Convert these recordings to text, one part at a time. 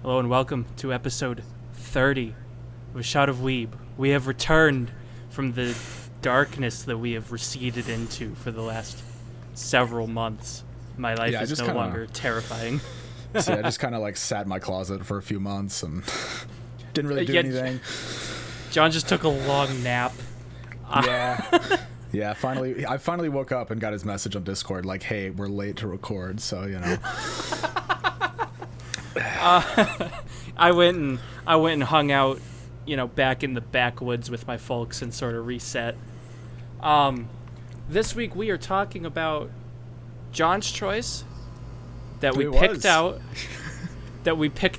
Hello and welcome to episode 30 of Shot of Weeb. We have returned from the darkness that we have receded into for the last several months. My life is no longer terrifying. See, I just kind of sat in my closet for a few months and didn't really do anything. John just took a long nap. Yeah, I finally woke up and got his message on Discord like, hey, we're late to record, so, you know. I went and hung out, back in the backwoods with my folks and sort of reset. This week we are talking about John's choice that we picked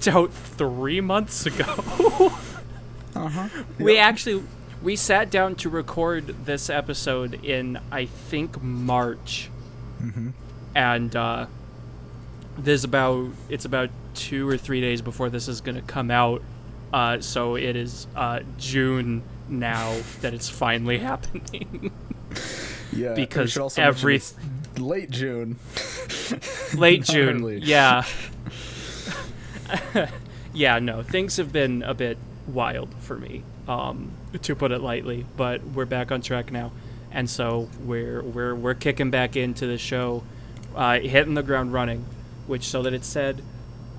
out 3 months ago. Yep. We sat down to record this episode in, I think, March. Mm-hmm. And it's about 2 or 3 days before this is going to come out. So it is June now that it's finally happening. Yeah, because late June. Late June, yeah. Yeah, no, things have been a bit wild for me, to put it lightly, but we're back on track now, and so we're kicking back into the show, hitting the ground running, which, so that it's said,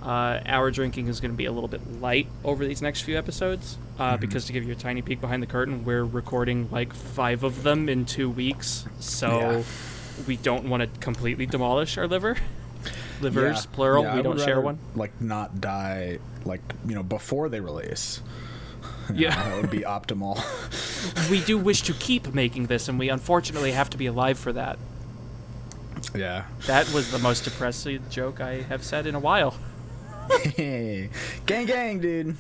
our drinking is going to be a little bit light over these next few episodes, because to give you a tiny peek behind the curtain, we're recording 5 of them in 2 weeks, so we don't want to completely demolish our livers, plural. We don't share one. Not die, before they release. That would be optimal. We do wish to keep making this, and we unfortunately have to be alive for that. Yeah. That was the most depressing joke I have said in a while. Gang, dude.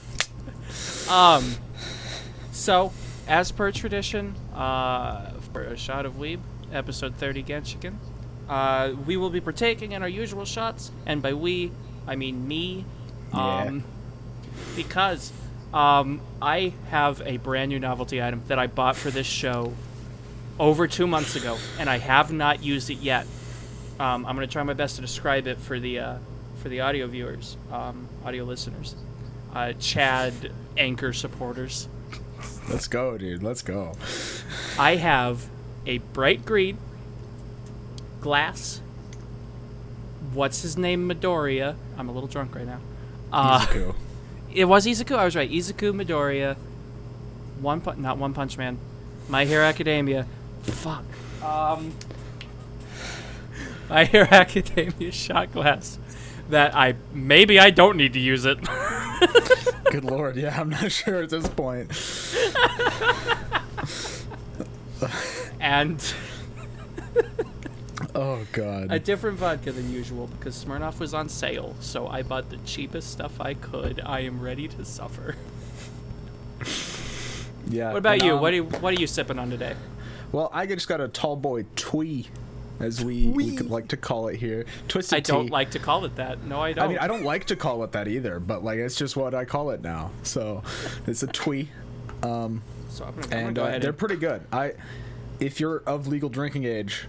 So, as per tradition, for a Shot of Weeb, episode 30 Genshiken, we will be partaking in our usual shots, and by we, I mean me, because I have a brand new novelty item that I bought for this show over 2 months ago, and I have not used it yet. I'm going to try my best to describe it for the audio viewers, audio listeners, Chad Anchor supporters. Let's go, dude. Let's go. I have a bright green glass. What's his name? Midoriya. I'm a little drunk right now. Izuku. It was Izuku. I was right. Izuku, Midoriya. Not One Punch Man. My Hero Academia. Fuck. My Hero Academia shot glass. That I don't need to use it. Good lord, yeah, I'm not sure at this point. And oh god, a different vodka than usual because Smirnoff was on sale, so I bought the cheapest stuff I could. I am ready to suffer. Yeah. What about you? What are you sipping on today? Well, I just got a tall boy twee, as we could like to call it here. Twisted I don't tea. like to call it that. No, I don't. I mean, I don't like to call it that either, but it's just what I call it now. So it's a twee. So I'm gonna go ahead. They're pretty good. If you're of legal drinking age,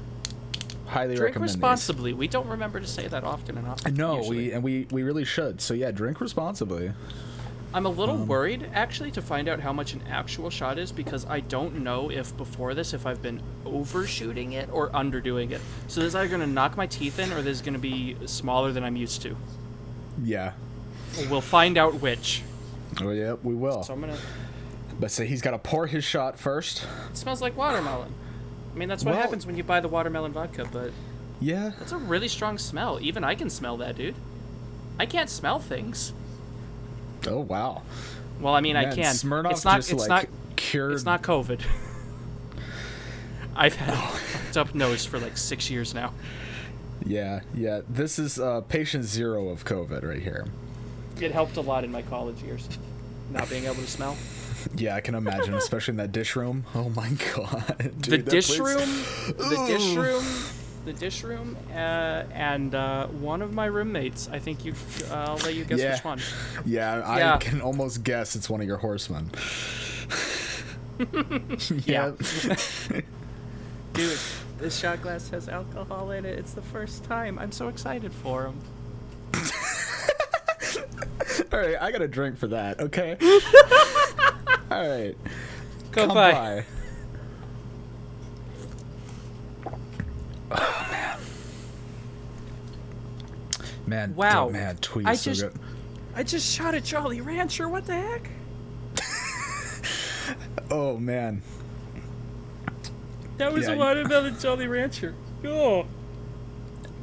highly drink recommend responsibly. We don't remember to say that often enough. No, we really should. So yeah, drink responsibly. I'm a little worried, actually, to find out how much an actual shot is, because I don't know if before this, if I've been overshooting it or underdoing it. So this is either going to knock my teeth in, or this is going to be smaller than I'm used to. Yeah. We'll find out which. Oh, yeah, we will. So I'm going to... But say he's got to pour his shot first. It smells like watermelon. I mean, that's what happens when you buy the watermelon vodka, but... Yeah. That's a really strong smell. Even I can smell that, dude. I can't smell things. Oh wow! Well, I mean, I can. Smirnoff cured. It's not COVID. I've had a fucked up nose for 6 years now. Yeah. This is patient 0 of COVID right here. It helped a lot in my college years, not being able to smell. Yeah, I can imagine, especially in that dish room. Oh my god! Dude, the dish room, and one of my roommates. I think I'll let you guess which one. Yeah, I can almost guess it's one of your horsemen. Yeah. Dude, this shot glass has alcohol in it. It's the first time. I'm so excited for him. All right, I got a drink for that. Okay. All right. Come by. Oh man. Man. Wow. Oh, man. Tweet is so good. I just shot a Jolly Rancher. What the heck? Oh man. That was a watermelon Jolly Rancher. Oh.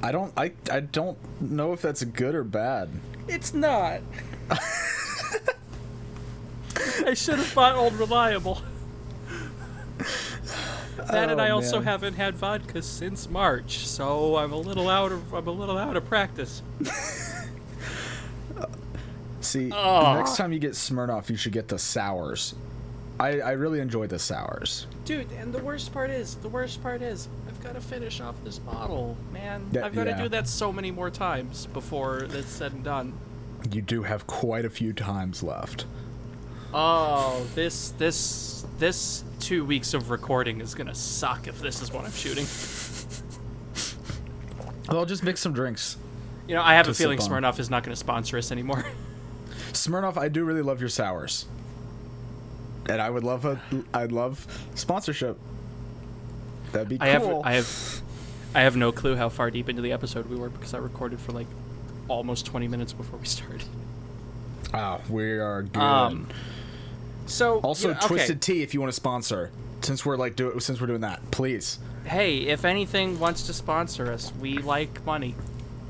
I don't know if that's good or bad. It's not. I should have bought Old Reliable. That and I also haven't had vodka since March, so I'm a little out of practice. See, next time you get Smirnoff, you should get the sours. I really enjoy the sours. Dude, and the worst part is, I've got to finish off this bottle, man. I've got to do that so many more times before it's said and done. You do have quite a few times left. Oh, this 2 weeks of recording is gonna suck if this is what I'm shooting. Well, just mix some drinks. You know, I have a feeling Smirnoff is not gonna sponsor us anymore. Smirnoff, I do really love your sours. And I'd love sponsorship. That'd be cool. I have no clue how far deep into the episode we were because I recorded for like almost 20 minutes before we started. Oh, we are good. So also, Twisted Tea, if you want to sponsor, since we're doing that, please. Hey, if anything wants to sponsor us, we like money.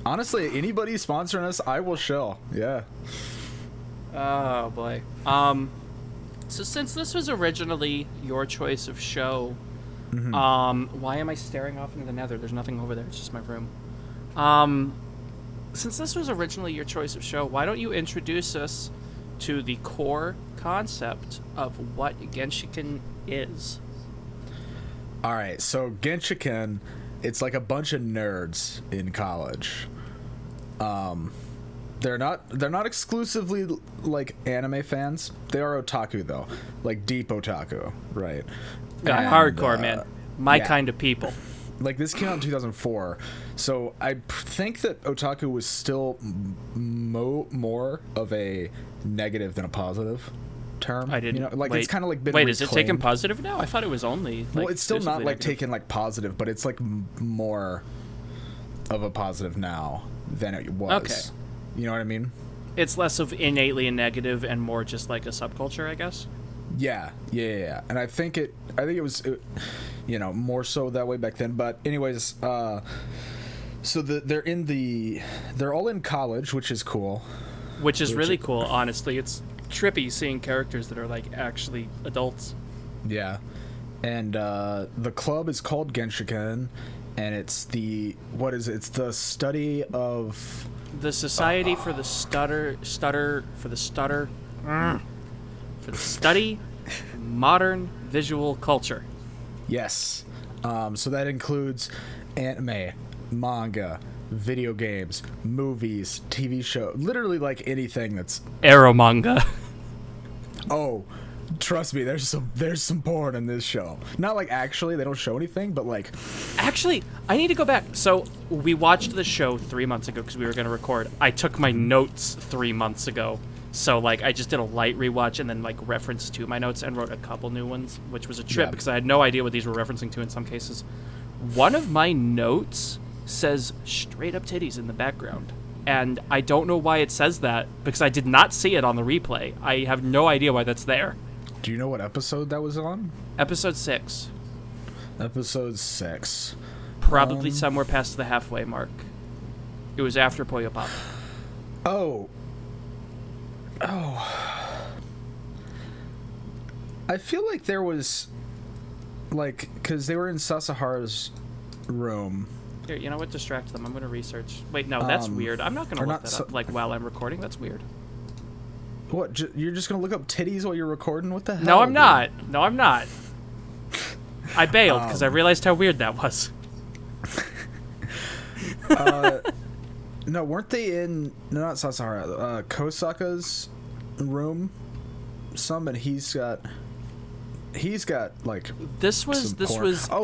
Honestly, anybody sponsoring us, I will show. Yeah. Oh boy. So since this was originally your choice of show, why am I staring off into the nether? There's nothing over there. It's just my room. Since this was originally your choice of show, why don't you introduce us to the core concept of what Genshiken is? All right, so Genshiken, it's like a bunch of nerds in college. They're not exclusively like anime fans. They are otaku though, like deep otaku, right? Yeah, hardcore, man. My kind of people. Like, this came out in 2004, so I think that otaku was still more of a negative than a positive term. I didn't. You know, like, it's kind of like been Wait, reclaimed. is it taken positive now? I thought it was only. Like, well, it's still not like negative. taken like positive, but it's like more of a positive now than it was. Okay. You know what I mean? It's less of innately a negative and more just like a subculture, I guess. Yeah. And I think it was, you know, more so that way back then. But anyways, so they're all in college, which is cool. Which is really cool, honestly. It's trippy seeing characters that are like actually adults. Yeah. And the club is called Genshiken, and it's the study of the Society for the Study of Modern Visual Culture. Yes. So that includes anime, manga, video games, movies, TV show, literally like anything that's Arrow manga. Oh, trust me, there's some porn in this show. Not like actually, they don't show anything, but like actually, I need to go back. So we watched the show 3 months ago because we were going to record. I took my notes 3 months ago. So, like, I just did a light rewatch and then, like, referenced to my notes and wrote a couple new ones, which was a trip because I had no idea what these were referencing to in some cases. One of my notes says straight up titties in the background. And I don't know why it says that because I did not see it on the replay. I have no idea why that's there. Do you know what episode that was on? Episode 6. Episode 6. Probably somewhere past the halfway mark. It was after Puyo Pop. Oh. I feel like there was, like, because they were in Sasahara's room. Here, you know what? Distract them. I'm going to research. Wait, no, that's weird. I'm not going to look that up, like, while I'm recording. That's weird. What? You're just going to look up titties while you're recording? What the hell? No, I'm not. No, I'm not. I bailed because I realized how weird that was. No, weren't they in... No, not Sasahara. Kosaka's room? And he's got like... This was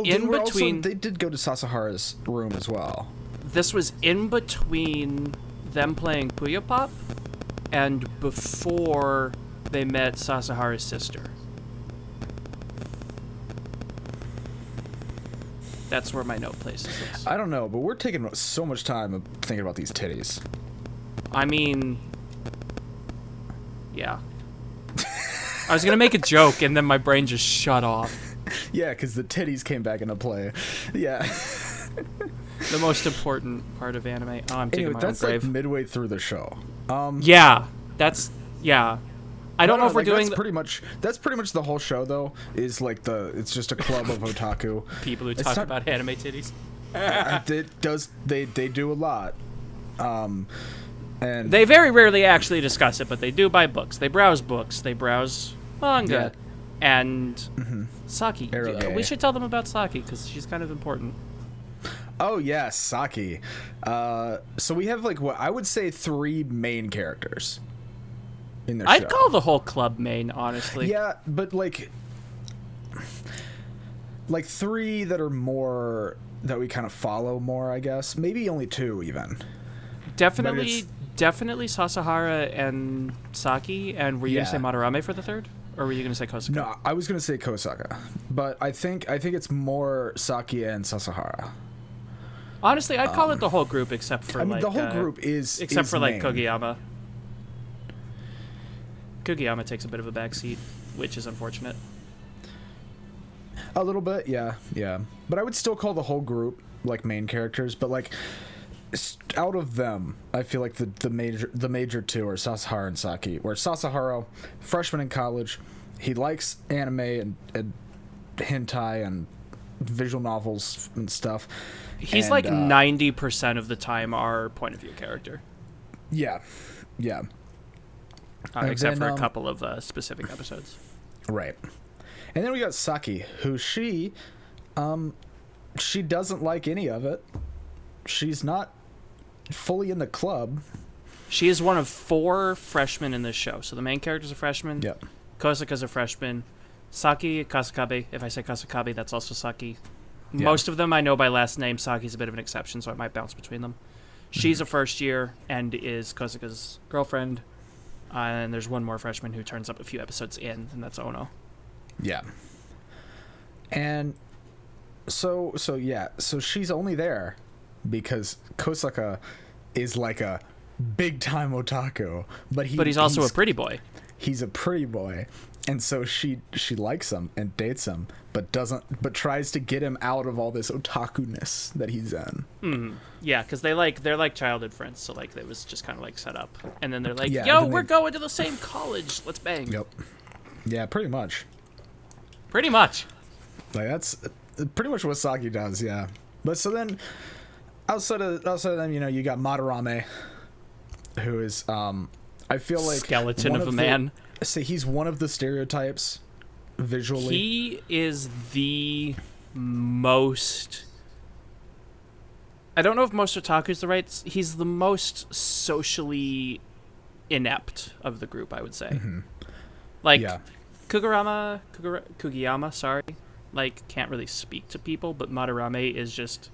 in between... They did go to Sasahara's room as well. This was in between them playing Puyo Pop and before they met Sasahara's sister. That's where my note places this. I don't know, but we're taking so much time thinking about these titties. I mean, yeah. I was gonna make a joke, and then my brain just shut off. Yeah, because the titties came back into play. Yeah. The most important part of anime. Oh, I'm taking my own that's grave. like midway through the show. Yeah, yeah. I don't know if we're doing. That's pretty much the whole show, though. Is like it's just a club of otaku people who talk about anime titties. They do a lot. And they very rarely actually discuss it, but they do buy books. They browse books. They browse manga, and Saki. Eroge. We should tell them about Saki because she's kind of important. Oh yes, Saki. So we have like what I would say 3 main characters in the show. I'd call the whole club main, honestly. Yeah, but like 3 that are more that we kind of follow more, I guess. Maybe only 2 even. Definitely Sasahara and Saki. And were you gonna say Madarame for the 3rd, or were you gonna say Kosaka? No, I was gonna say Kosaka, but I think it's more Saki and Sasahara. Honestly, I'd call it the whole group, except for the whole group except is for like main. Kogiyama. Kogiyama takes a bit of a backseat, which is unfortunate. A little bit, yeah. But I would still call the whole group like main characters. But like out of them, I feel like the major 2 are Sasahara and Saki. Where Sasahara, freshman in college, he likes anime and hentai and visual novels and stuff. He's like 90% of the time our point of view character. Yeah. Except for a couple of specific episodes. Right. And then we got Saki, who she doesn't like any of it. She's not fully in the club. She is one of 4 freshmen in this show. So the main character's a freshman. Yep. Kosaka's a freshman. Saki, Kasakabe. If I say Kasakabe, that's also Saki. Yeah. Most of them I know by last name. Saki's a bit of an exception, so I might bounce between them. She's a first year and is Kosaka's girlfriend. And there's one more freshman who turns up a few episodes in, and that's Ono. Yeah. And so she's only there because Kosaka is like a big time otaku, but he's also a pretty boy. He's a pretty boy, and so she likes him and dates him, but tries to get him out of all this otaku-ness that he's in. Mm-hmm. Yeah, because they're like childhood friends, so like it was just kind of like set up, and then they're like, Yeah, "Yo, we're going to the same college. Let's bang." Yep. Yeah, pretty much. Pretty much. Like that's pretty much what Saki does. Yeah. But so then, outside of them, you got Madarame, who is I feel like skeleton of a man. He's one of the stereotypes visually. He is the most. I don't know if most otaku is the right. He's the most socially inept of the group, I would say. Mm-hmm. Like, yeah. Kugiyama, sorry, like can't really speak to people, but Madarame is just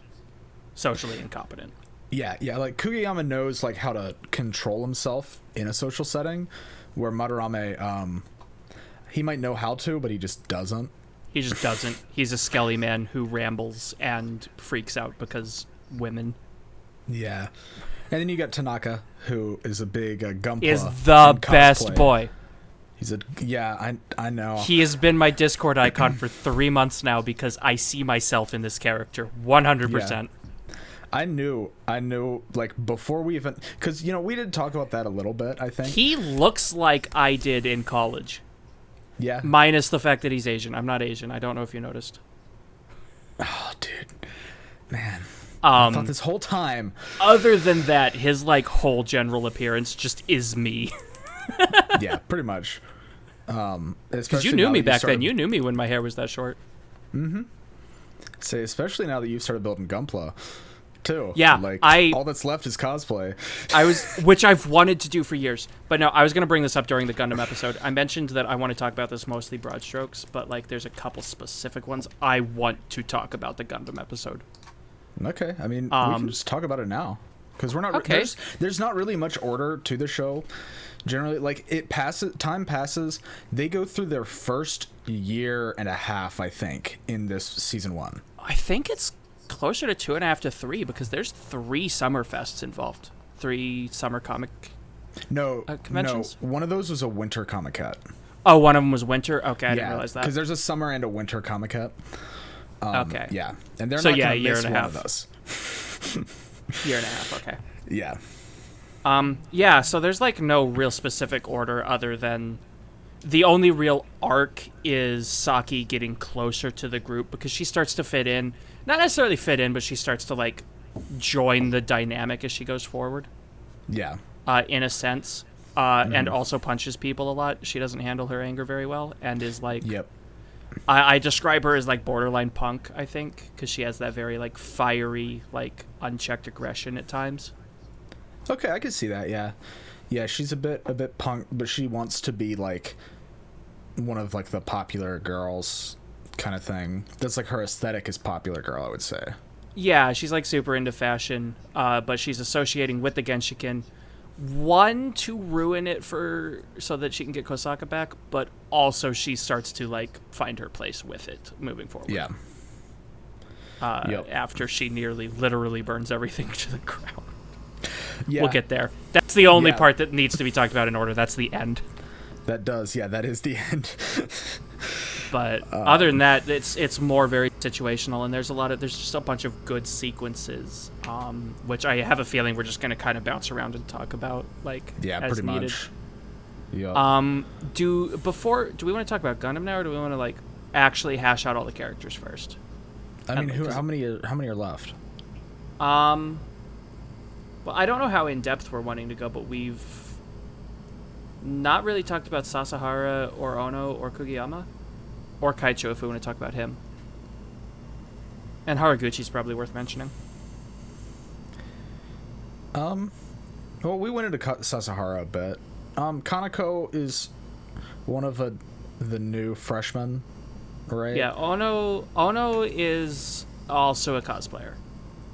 socially incompetent. Yeah, like Kugiyama knows like how to control himself in a social setting, where Madarame, he might know how to, but he just doesn't. He just doesn't. He's a skelly man who rambles and freaks out because women. Yeah. And then you got Tanaka, who is a big Gunpla. Is the best boy. He's I know. He has been my Discord icon for 3 months now because I see myself in this character 100%. Yeah. I knew, like, before we even... Because, we did talk about that a little bit, I think. He looks like I did in college. Yeah. Minus the fact that he's Asian. I'm not Asian. I don't know if you noticed. Oh, dude. Man. I thought this whole time... Other than that, his, like, whole general appearance just is me. Yeah, pretty much. Because you knew me back then. You knew me when my hair was that short. Mm-hmm. Say, especially now that you've started building Gunpla, too. Yeah, like all that's left is cosplay. Which I've wanted to do for years. But no, I was going to bring this up during the Gundam episode. I mentioned that I want to talk about this mostly broad strokes, but like there's a couple specific ones I want to talk about the Gundam episode. Okay, I mean, we can just talk about it now. because we're not Okay. there's not really much order to the show. Generally, like time passes. They go through their first year and a half, I think, in this season 1. I think it's closer to 2.5 to 3 because there's 3 summer fests involved. 3 summer comic conventions. No, one of those was a winter Comic-Con. Oh, one of them was winter? Okay, I didn't realize that. Because there's a summer and a winter Comic-Con. Okay. Yeah, and they're not going to miss one of those. Year and a half, okay. Yeah. Yeah, so there's like no real specific order other than the only real arc is Saki getting closer to the group because she starts to fit in. Not necessarily fit in, but she starts to like join the dynamic as she goes forward. Yeah. In a sense. And also punches people a lot. She doesn't handle her anger very well and is like... Yep. I describe her as like borderline punk, I think, because she has that very like fiery, like unchecked aggression at times. Okay, I can see that. Yeah, she's a bit punk, but she wants to be like one of like the popular girls kind of thing. That's like her aesthetic is popular girl, I would say. Yeah, she's like super into fashion, but she's associating with the Genshiken. One, to ruin it so that she can get Kosaka back, but also she starts to like find her place with it moving forward. Yeah. After she nearly literally burns everything to the ground. Yeah. We'll get there. That's the only part that needs to be talked about in order. That's the end. That is the end. But other than that, it's more very situational, and there's just a bunch of good sequences, which I have a feeling we're just going to kind of bounce around and talk about, like, as pretty needed. much. Yeah. Do we want to talk about Gundam now, or do we want to like actually hash out all the characters first? I mean, how many are left? Well, I don't know how in depth we're wanting to go, but we've not really talked about Sasahara or Ono or Kugiyama. Or Kaicho, if we want to talk about him. And Haraguchi's probably worth mentioning. Well, we went into Sasahara a bit. Kanako is one of the new freshmen, right? Yeah, Ono is also a cosplayer.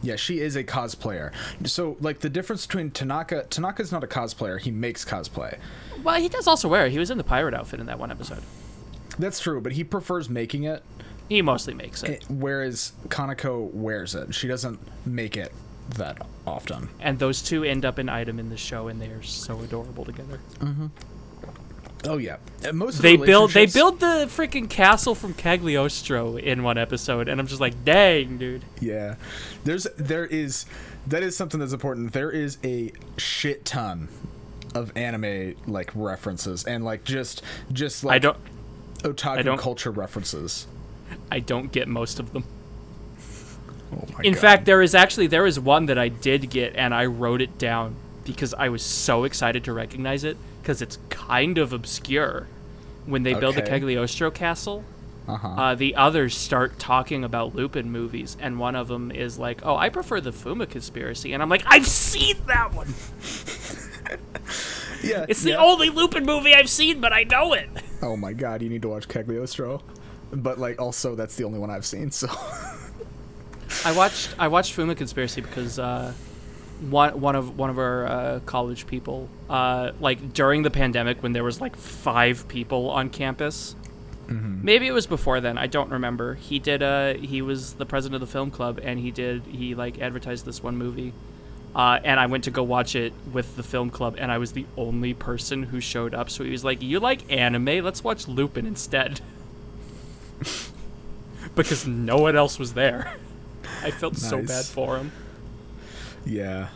Yeah, she is a cosplayer. So, like, the difference between Tanaka's not a cosplayer. He makes cosplay. Well, he does also wear it. He was in the pirate outfit in that one episode. That's true, but he prefers making it. He mostly makes it. Whereas Kanako wears it. She doesn't make it that often. And those two end up an item in the show, and they are so adorable together. Mm-hmm. Oh yeah, and most of they the build the freaking castle from Cagliostro in one episode, and I'm just like, dang, dude. Yeah, that is something that's important. There is a shit ton of anime like references and like just like otaku culture references. I don't get most of them. Oh my In God. fact, there is one that I did get, and I wrote it down because I was so excited to recognize it because it's kind of obscure. When they build the Cagliostro castle, the others start talking about Lupin movies, and one of them is like, "Oh, I prefer the Fuma Conspiracy," and I'm like, "I've seen that one." Yeah, it's the only Lupin movie I've seen, but I know it. Oh my God, you need to watch Cagliostro. But like, also, that's the only one I've seen. So I watched Fuma Conspiracy because one of our college people, like during the pandemic when there was like 5 people on campus. Mm-hmm. Maybe it was before then. I don't remember. He was the president of the film club, and he like advertised this one movie. And I went to go watch it with the film club, and I was the only person who showed up. So he was like, "You like anime? Let's watch Lupin instead." Because no one else was there. I felt so bad for him. Yeah.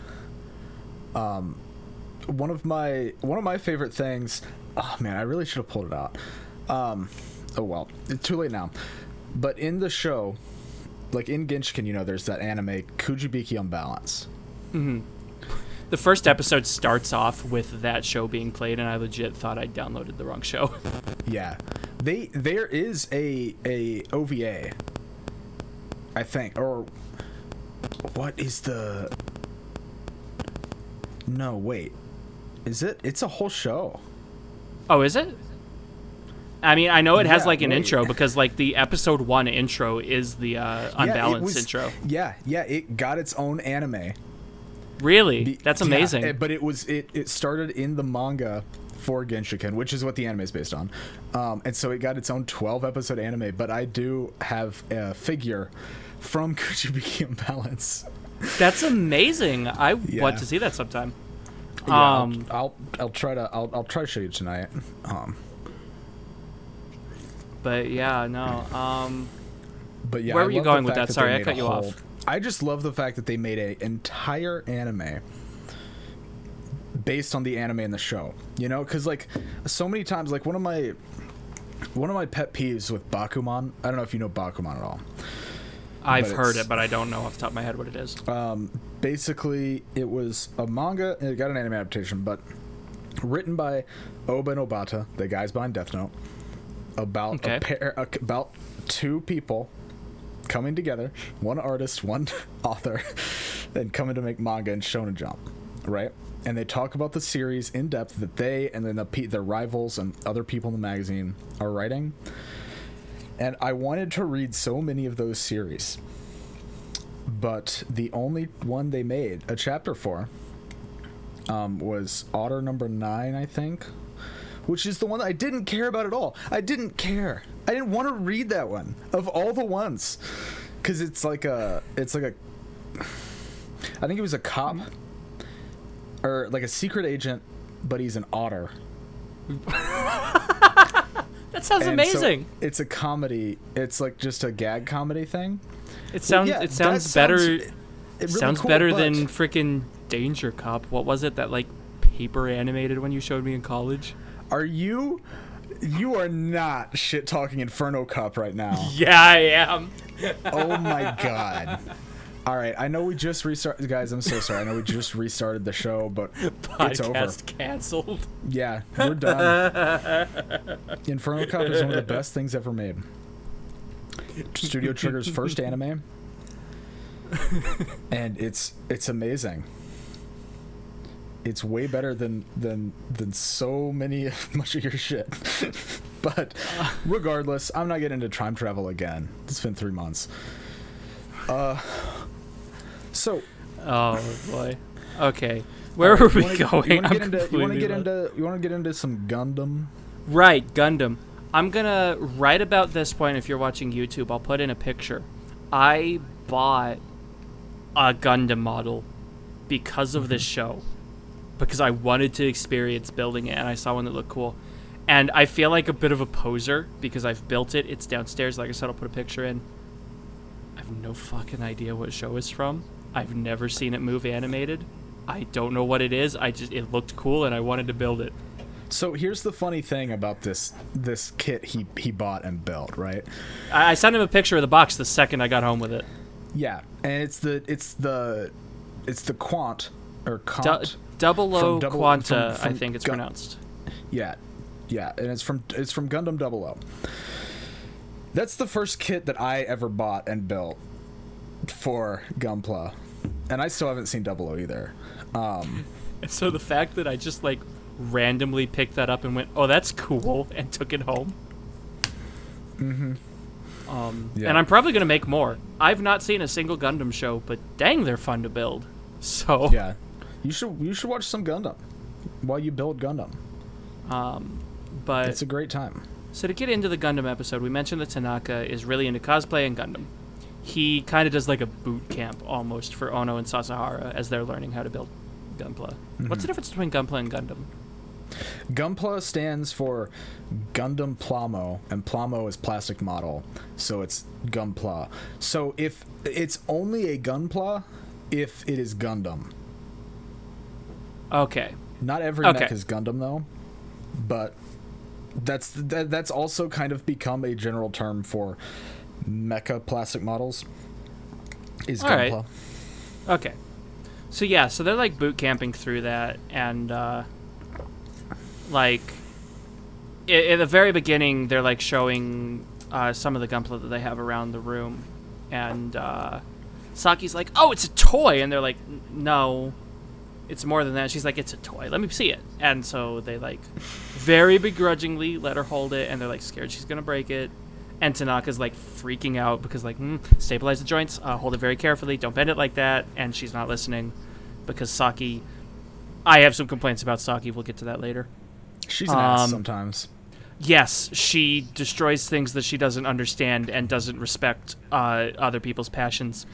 One of my favorite things. Oh man, I really should have pulled it out. Oh well, it's too late now. But in the show, like in Genshiken, there's that anime Kujibiki Unbalance. Mm-hmm. The first episode starts off with that show being played, and I legit thought I downloaded the wrong show. Yeah, there is a OVA, I think, or what is the? No, wait, is it? It's a whole show. Oh, is it? I mean, I know it has like an wait. intro because like the episode 1 intro is the Unbalanced intro. Yeah, it got its own anime. Really? That's amazing. Yeah, but it started in the manga for Genshiken, which is what the anime is based on. And so it got its own 12-episode anime, but I do have a figure from Kuchibiki Imbalance. That's amazing. I want to see that sometime. Yeah, I'll try to show you tonight. But yeah, no. But yeah, where were you going with that? Sorry, I cut you off. I just love the fact that they made an entire anime based on the anime in the show. You know, because like so many times, like one of my pet peeves with Bakuman. I don't know if you know Bakuman at all. I've heard it, but I don't know off the top of my head what it is. Basically, it was a manga, and it got an anime adaptation, but written by Oba and Obata, the guys behind Death Note, about about two people coming together, one artist, one author, and coming to make manga and Shonen Jump, right? And they talk about the series in depth that they and then their rivals and other people in the magazine are writing. And I wanted to read so many of those series, but the only one they made a chapter for was Otter number 9, I think, which is the one that I didn't care about at all. I didn't care. I didn't want to read that one of all the ones, because it's like a I think it was a cop or like a secret agent, but he's an otter. That sounds amazing. So it's a comedy. It's like just a gag comedy thing. It sounds better. It really sounds cool, better but than freaking Danger Cop. What was it that like paper animated when you showed me in college? Are you are not shit talking Inferno Cop right now. Yeah, I am. Oh my god. All right, I know we just restarted, guys. I'm so sorry. I know we just restarted the show, but it's over. Podcast canceled. Yeah, we're done. Inferno Cop is one of the best things ever made. Studio Trigger's first anime, and it's amazing. It's way better than so much of your shit. But regardless, I'm not getting into time travel again. It's been 3 months. So, oh boy. Okay, where were we going? You want to get into some Gundam? Right, Gundam. I'm gonna right about this point. If you're watching YouTube, I'll put in a picture. I bought a Gundam model because of this show, because I wanted to experience building it, and I saw one that looked cool. And I feel like a bit of a poser because I've built it. It's downstairs. Like I said, I'll put a picture in. I have no fucking idea what show it's from. I've never seen it move animated. I don't know what it is. It looked cool and I wanted to build it. So here's the funny thing about this kit he bought and built, right? I sent him a picture of the box the second I got home with it. Yeah, and it's the Quant or Quant. Double O Quanta, I think it's pronounced. Yeah, and it's from Gundam 00. That's the first kit that I ever bought and built for Gunpla, and I still haven't seen 00 either. So the fact that I just like randomly picked that up and went, "Oh, that's cool," and took it home. Mm-hmm. Yeah. And I'm probably gonna make more. I've not seen a single Gundam show, but dang, they're fun to build. So yeah, you should watch some Gundam while you build Gundam. But it's a great time. So to get into the Gundam episode, we mentioned that Tanaka is really into cosplay and Gundam. He kind of does like a boot camp almost for Ono and Sasahara as they're learning how to build Gunpla. Mm-hmm. What's the difference between Gunpla and Gundam? Gunpla stands for Gundam Plamo, and Plamo is plastic model, so it's Gunpla. So if it's only a Gunpla, if it is Gundam. Okay. Not every mech is Gundam though, but that's also kind of become a general term for mecha plastic models. Is Gunpla. Right. Okay. So yeah, so they're like boot camping through that, and like at the very beginning, they're like showing some of the Gunpla that they have around the room, and Saki's like, "Oh, it's a toy," and they're like, "No, it's more than that." She's like, "It's a toy. Let me see it." And so they like very begrudgingly let her hold it, and they're like scared she's gonna break it. And Tanaka's like freaking out because like, stabilize the joints, hold it very carefully, don't bend it like that. And she's not listening. because Saki. I have some complaints about Saki. We'll get to that later. She's an ass sometimes. Yes, she destroys things that she doesn't understand and doesn't respect other people's passions.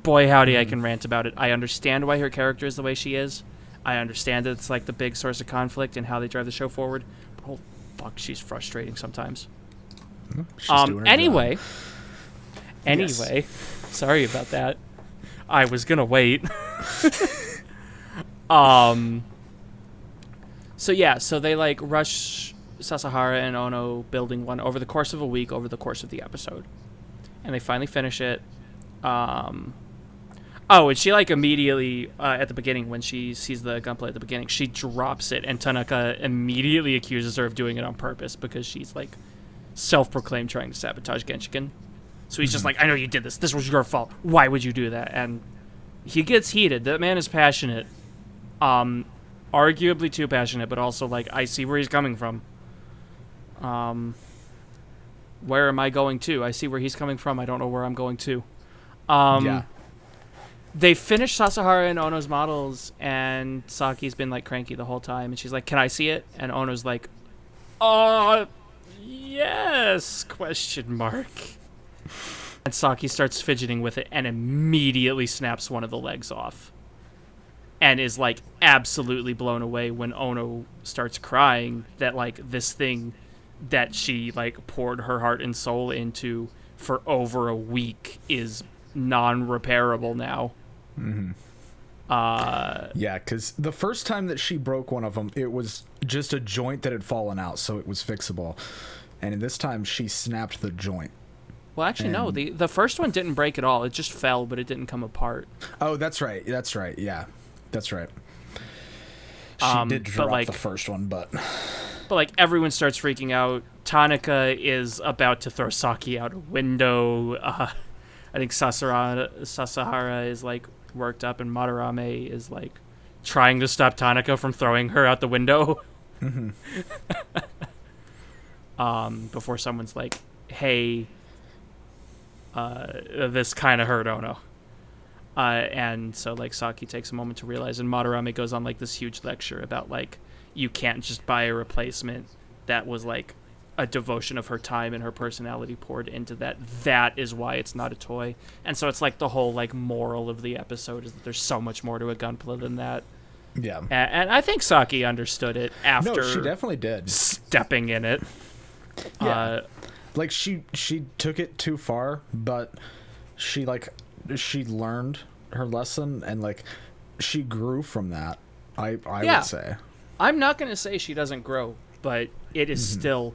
Boy, howdy, I can rant about it. I understand why her character is the way she is. I understand that it's like the big source of conflict and how they drive the show forward. But oh, fuck, she's frustrating sometimes. Anyway, Yes. sorry about that. I was gonna wait. So they like rush Sasahara and Ono building one over the course of a week, over the course of the episode, and they finally finish it. And she like immediately at the beginning, when she sees the gunplay at the beginning, she drops it, and Tanaka immediately accuses her of doing it on purpose because she's like self-proclaimed trying to sabotage Genshiken. So he's just like, I know you did this. This was your fault. Why would you do that? And he gets heated. That man is passionate. Arguably too passionate, but also like, I see where he's coming from. Where am I going to? I see where he's coming from. I don't know where I'm going to. Yeah. They finish Sasahara and Ono's models, and Saki's been like cranky the whole time, and she's like, can I see it? And Ono's like, yes, question mark. And Saki starts fidgeting with it and immediately snaps one of the legs off. And is like absolutely blown away when Ono starts crying that like this thing that she like poured her heart and soul into for over a week is non-repairable now. Mm-hmm. Yeah, because the first time that she broke one of them, it was just a joint that had fallen out, so it was fixable. And this time she snapped the joint. Well, actually, no. The first one didn't break at all. It just fell, but it didn't come apart. Oh, that's right. Yeah, that's right. She did drop the first one, but like everyone starts freaking out. Tanaka is about to throw Saki out a window. I think Sasahara is like worked up, and Madarame is like trying to stop Tanaka from throwing her out the window. Mm-hmm. Before someone's like, hey, this kind of hurt Ono. And so like Saki takes a moment to realize, and Madarame goes on like this huge lecture about like, you can't just buy a replacement. That was like a devotion of her time and her personality poured into that. That is why it's not a toy. And so it's like the whole like moral of the episode is that there's so much more to a gunpla than that. Yeah. And I think Saki understood it after. No, she definitely did. Stepping in it. Yeah. Like she took it too far, but she learned her lesson, and like she grew from that. I would say. I'm not going to say she doesn't grow, but it is still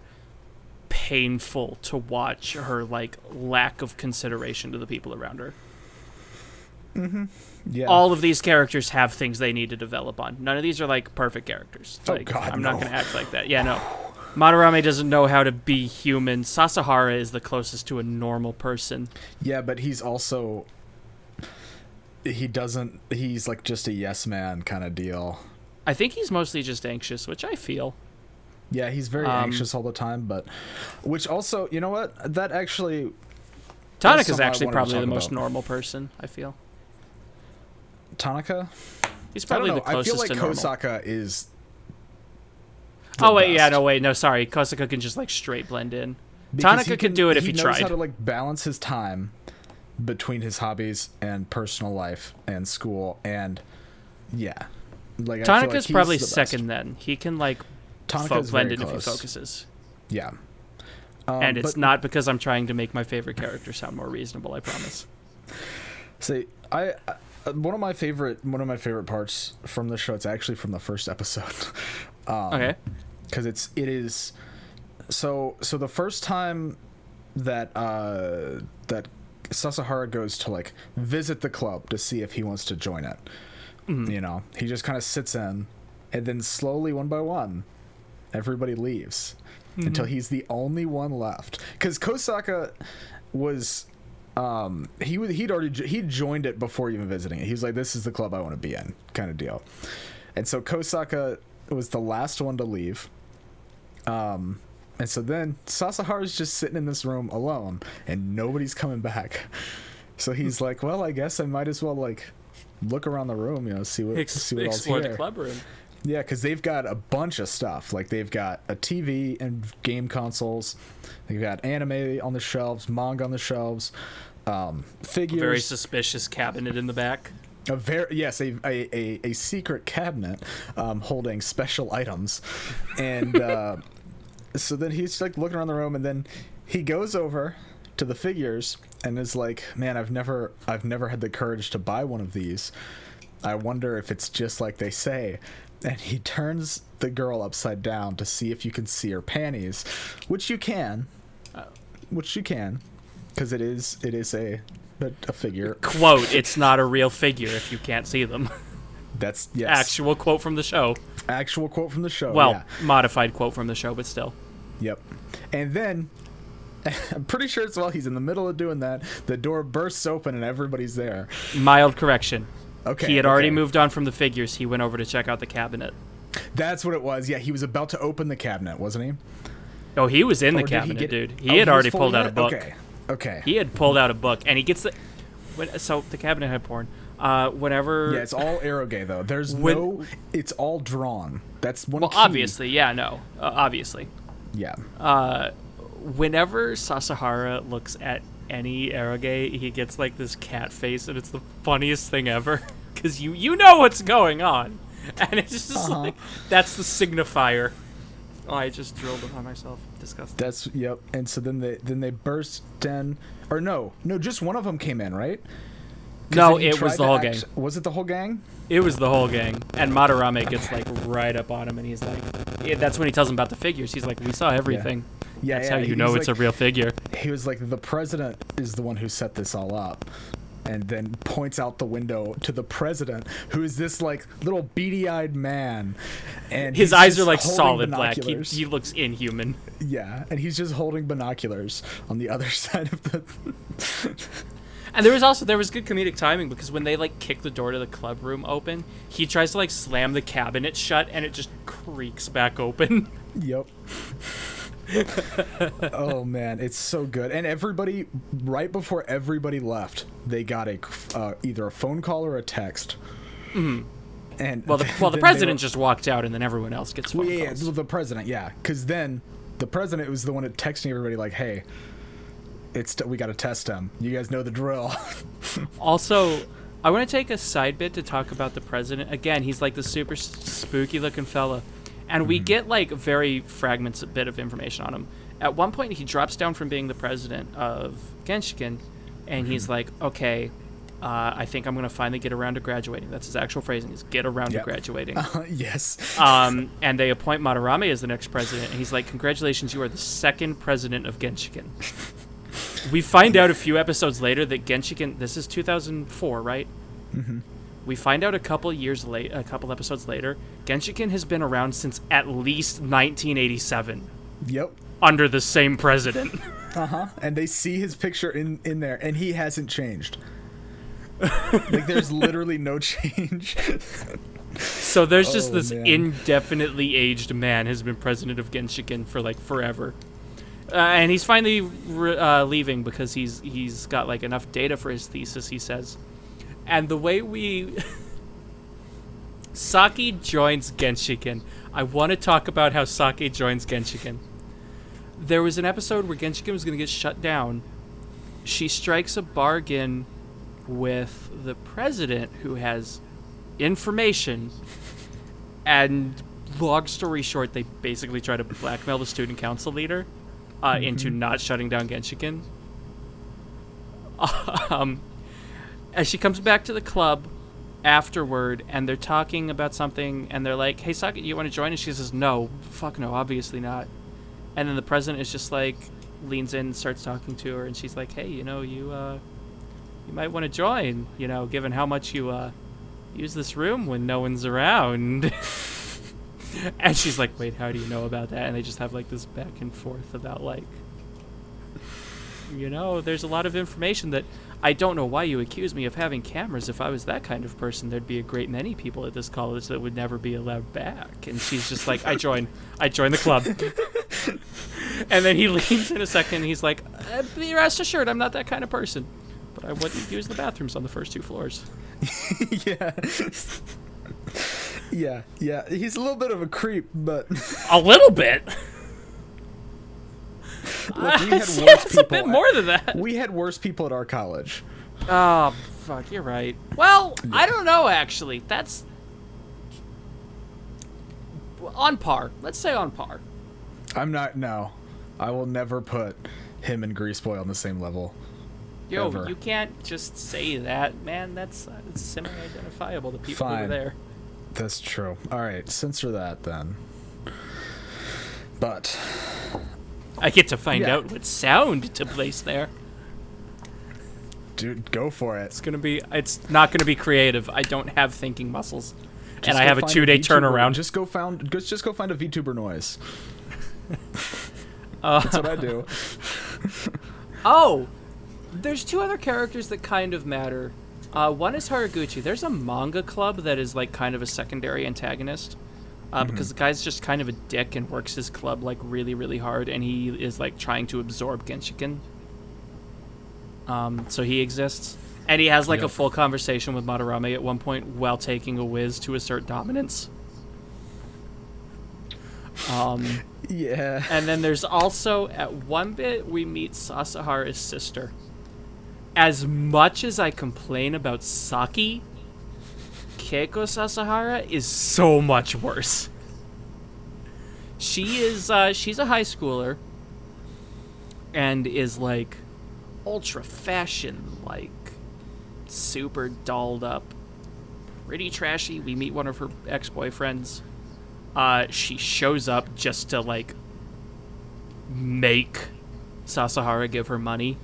painful to watch her like lack of consideration to the people around her. Mm-hmm. Yeah. All of these characters have things they need to develop on. None of these are like perfect characters. Oh like, God, I'm not going to act like that. Yeah, no. Madarame doesn't know how to be human. Sasahara is the closest to a normal person. Yeah, but he's also he's like just a yes man kind of deal. I think he's mostly just anxious, which I feel. Yeah, he's very anxious all the time, but which also, you know what? That actually Tanaka's actually probably the most normal person, I feel. Tanaka? He's probably the closest to normal. I feel like Kosaka is no, sorry. Kosaka can just like straight blend in. Because Tanaka could do it if he tried. He knows how to like balance his time between his hobbies and personal life and school, and yeah. Like Tanaka's probably second then. He can like blend in if he focuses. Yeah. And it's not because I'm trying to make my favorite character sound more reasonable, I promise. See, one of my favorite parts from the show, it's actually from the first episode. Okay. Because it is so the first time that that Sasahara goes to like visit the club to see if he wants to join it. Mm-hmm. You know, he just kind of sits in, and then slowly, one by one, everybody leaves until he's the only one left. Because Kosaka was, he joined it before even visiting it. He was like, "This is the club I want to be in," kind of deal. And so Kosaka was the last one to leave. And so then Sasahara's just sitting in this room alone, and nobody's coming back. So he's like, "Well, I guess I might as well like look around the room, see what Explore all's here. the club room. Yeah, because they've got a bunch of stuff. Like, they've got a TV and game consoles. They've got anime on the shelves, manga on the shelves, figures. A very suspicious cabinet in the back. A secret cabinet holding special items. And so then he's like looking around the room, and then he goes over to the figures and is like, man, I've never had the courage to buy one of these. I wonder if it's just like they say. And he turns the girl upside down to see if you can see her panties, which you can, because it is a figure. Quote, it's not a real figure if you can't see them. That's, yes. Actual quote from the show. Well, yeah. Modified quote from the show, but still. Yep. And then, I'm pretty sure it's while he's in the middle of doing that, the door bursts open and everybody's there. Mild correction. Okay. He had already moved on from the figures. He went over to check out the cabinet. That's what it was. Yeah, he was about to open the cabinet, wasn't he? Oh, he was in the cabinet, dude. He had already pulled out a book. Okay. He had pulled out a book, and he gets the... So, the cabinet had porn. Whenever... Yeah, it's all eroge, though. It's all drawn. That's one key. Obviously. Yeah, no. Obviously. Yeah. Whenever Sasahara looks at any eroge, he gets like this cat face, and it's the funniest thing ever, because you know what's going on, and it's just like, that's the signifier. Oh, I just drilled it on myself. Disgusting. Yep. And so then they burst in, or no, just one of them came in, right? No, it was the whole gang. Was it the whole gang? It was the whole gang, and Madarame gets like right up on him, and he's like, that's when he tells him about the figures. He's like, we saw everything. Yeah, that's how you know it's a real figure. He was like, the president is the one who set this all up, and then points out the window to the president, who is this like little beady-eyed man, and his eyes are like solid black. He looks inhuman. Yeah, and he's just holding binoculars on the other side of the. And there was good comedic timing, because when they like kick the door to the club room open, he tries to like slam the cabinet shut, and it just creaks back open. Yep. Oh man, it's so good. And everybody, right before everybody left, they got either a phone call or a text. Mm-hmm. And the president just walked out, and then everyone else gets phone calls. Yeah, the president, yeah, because then the president was the one texting everybody like, "Hey, we got to test him. You guys know the drill." Also, I want to take a side bit to talk about the president. Again, he's like the super spooky looking fella. And we get like very fragments a bit of information on him. At one point, he drops down from being the president of Genshiken, and he's like, okay, I think I'm going to finally get around to graduating. That's his actual phrasing, is get around to graduating. Yes. And they appoint Madarame as the next president, and he's like, congratulations, you are the second president of Genshiken. We find out a few episodes later that Genshiken, this is 2004, right? Mm-hmm. We find out a couple episodes later, Genshiken has been around since at least 1987. Yep. Under the same president. And they see his picture in there, and he hasn't changed. Like, there's literally no change. So there's just this indefinitely aged man has been president of Genshiken for like forever. And he's finally leaving because he's got like enough data for his thesis, he says. And the way Saki joins Genshiken. I want to talk about how Saki joins Genshiken. There was an episode where Genshiken was going to get shut down. She strikes a bargain with the president, who has information. And long story short, they basically try to blackmail the student council leader into not shutting down Genshiken. As she comes back to the club afterward, and they're talking about something, and they're like, hey, Saki, you want to join? And she says, no, fuck no, obviously not. And then the president is just like, leans in and starts talking to her, and she's like, hey, you might want to join, given how much you use this room when no one's around. And she's like, wait, how do you know about that? And they just have like this back and forth about like, there's a lot of information that I don't know why you accuse me of having cameras. If I was that kind of person, there'd be a great many people at this college that would never be allowed back. And she's just like, I join the club. And then he leaves in a second, and he's like, be rest assured, I'm not that kind of person. but I wouldn't use the bathrooms on the first 2 floors. Yeah. Yeah. He's a little bit of a creep, but a little bit. Look, we had worse it's a people bit more than that. We had worse people at our college. Oh, fuck, you're right. Well, yeah. I don't know, actually. That's on par. Let's say on par. No. I will never put him and Greaseboy on the same level. Yo, ever. You can't just say that, man. That's semi-identifiable to people over there. That's true. All right, censor that then. But I get to find out what sound to place there. Dude, go for it. It's not gonna be creative. I don't have thinking muscles, and I have a 2-day turnaround. Just go find a VTuber noise. That's what I do. Oh, there's 2 other characters that kind of matter. One is Haraguchi. There's a manga club that is like kind of a secondary antagonist. Because the guy's just kind of a dick and works his club like really, really hard, and he is like trying to absorb Genshiken. So he exists, and he has like a full conversation with Madarame at one point while taking a whiz to assert dominance. Yeah. And then there's also at one bit we meet Sasahara's sister. As much as I complain about Saki, Keiko Sasahara is so much worse. She's a high schooler and is like ultra fashion, like super dolled up, pretty trashy. We meet one of her ex-boyfriends. She shows up just to like make Sasahara give her money.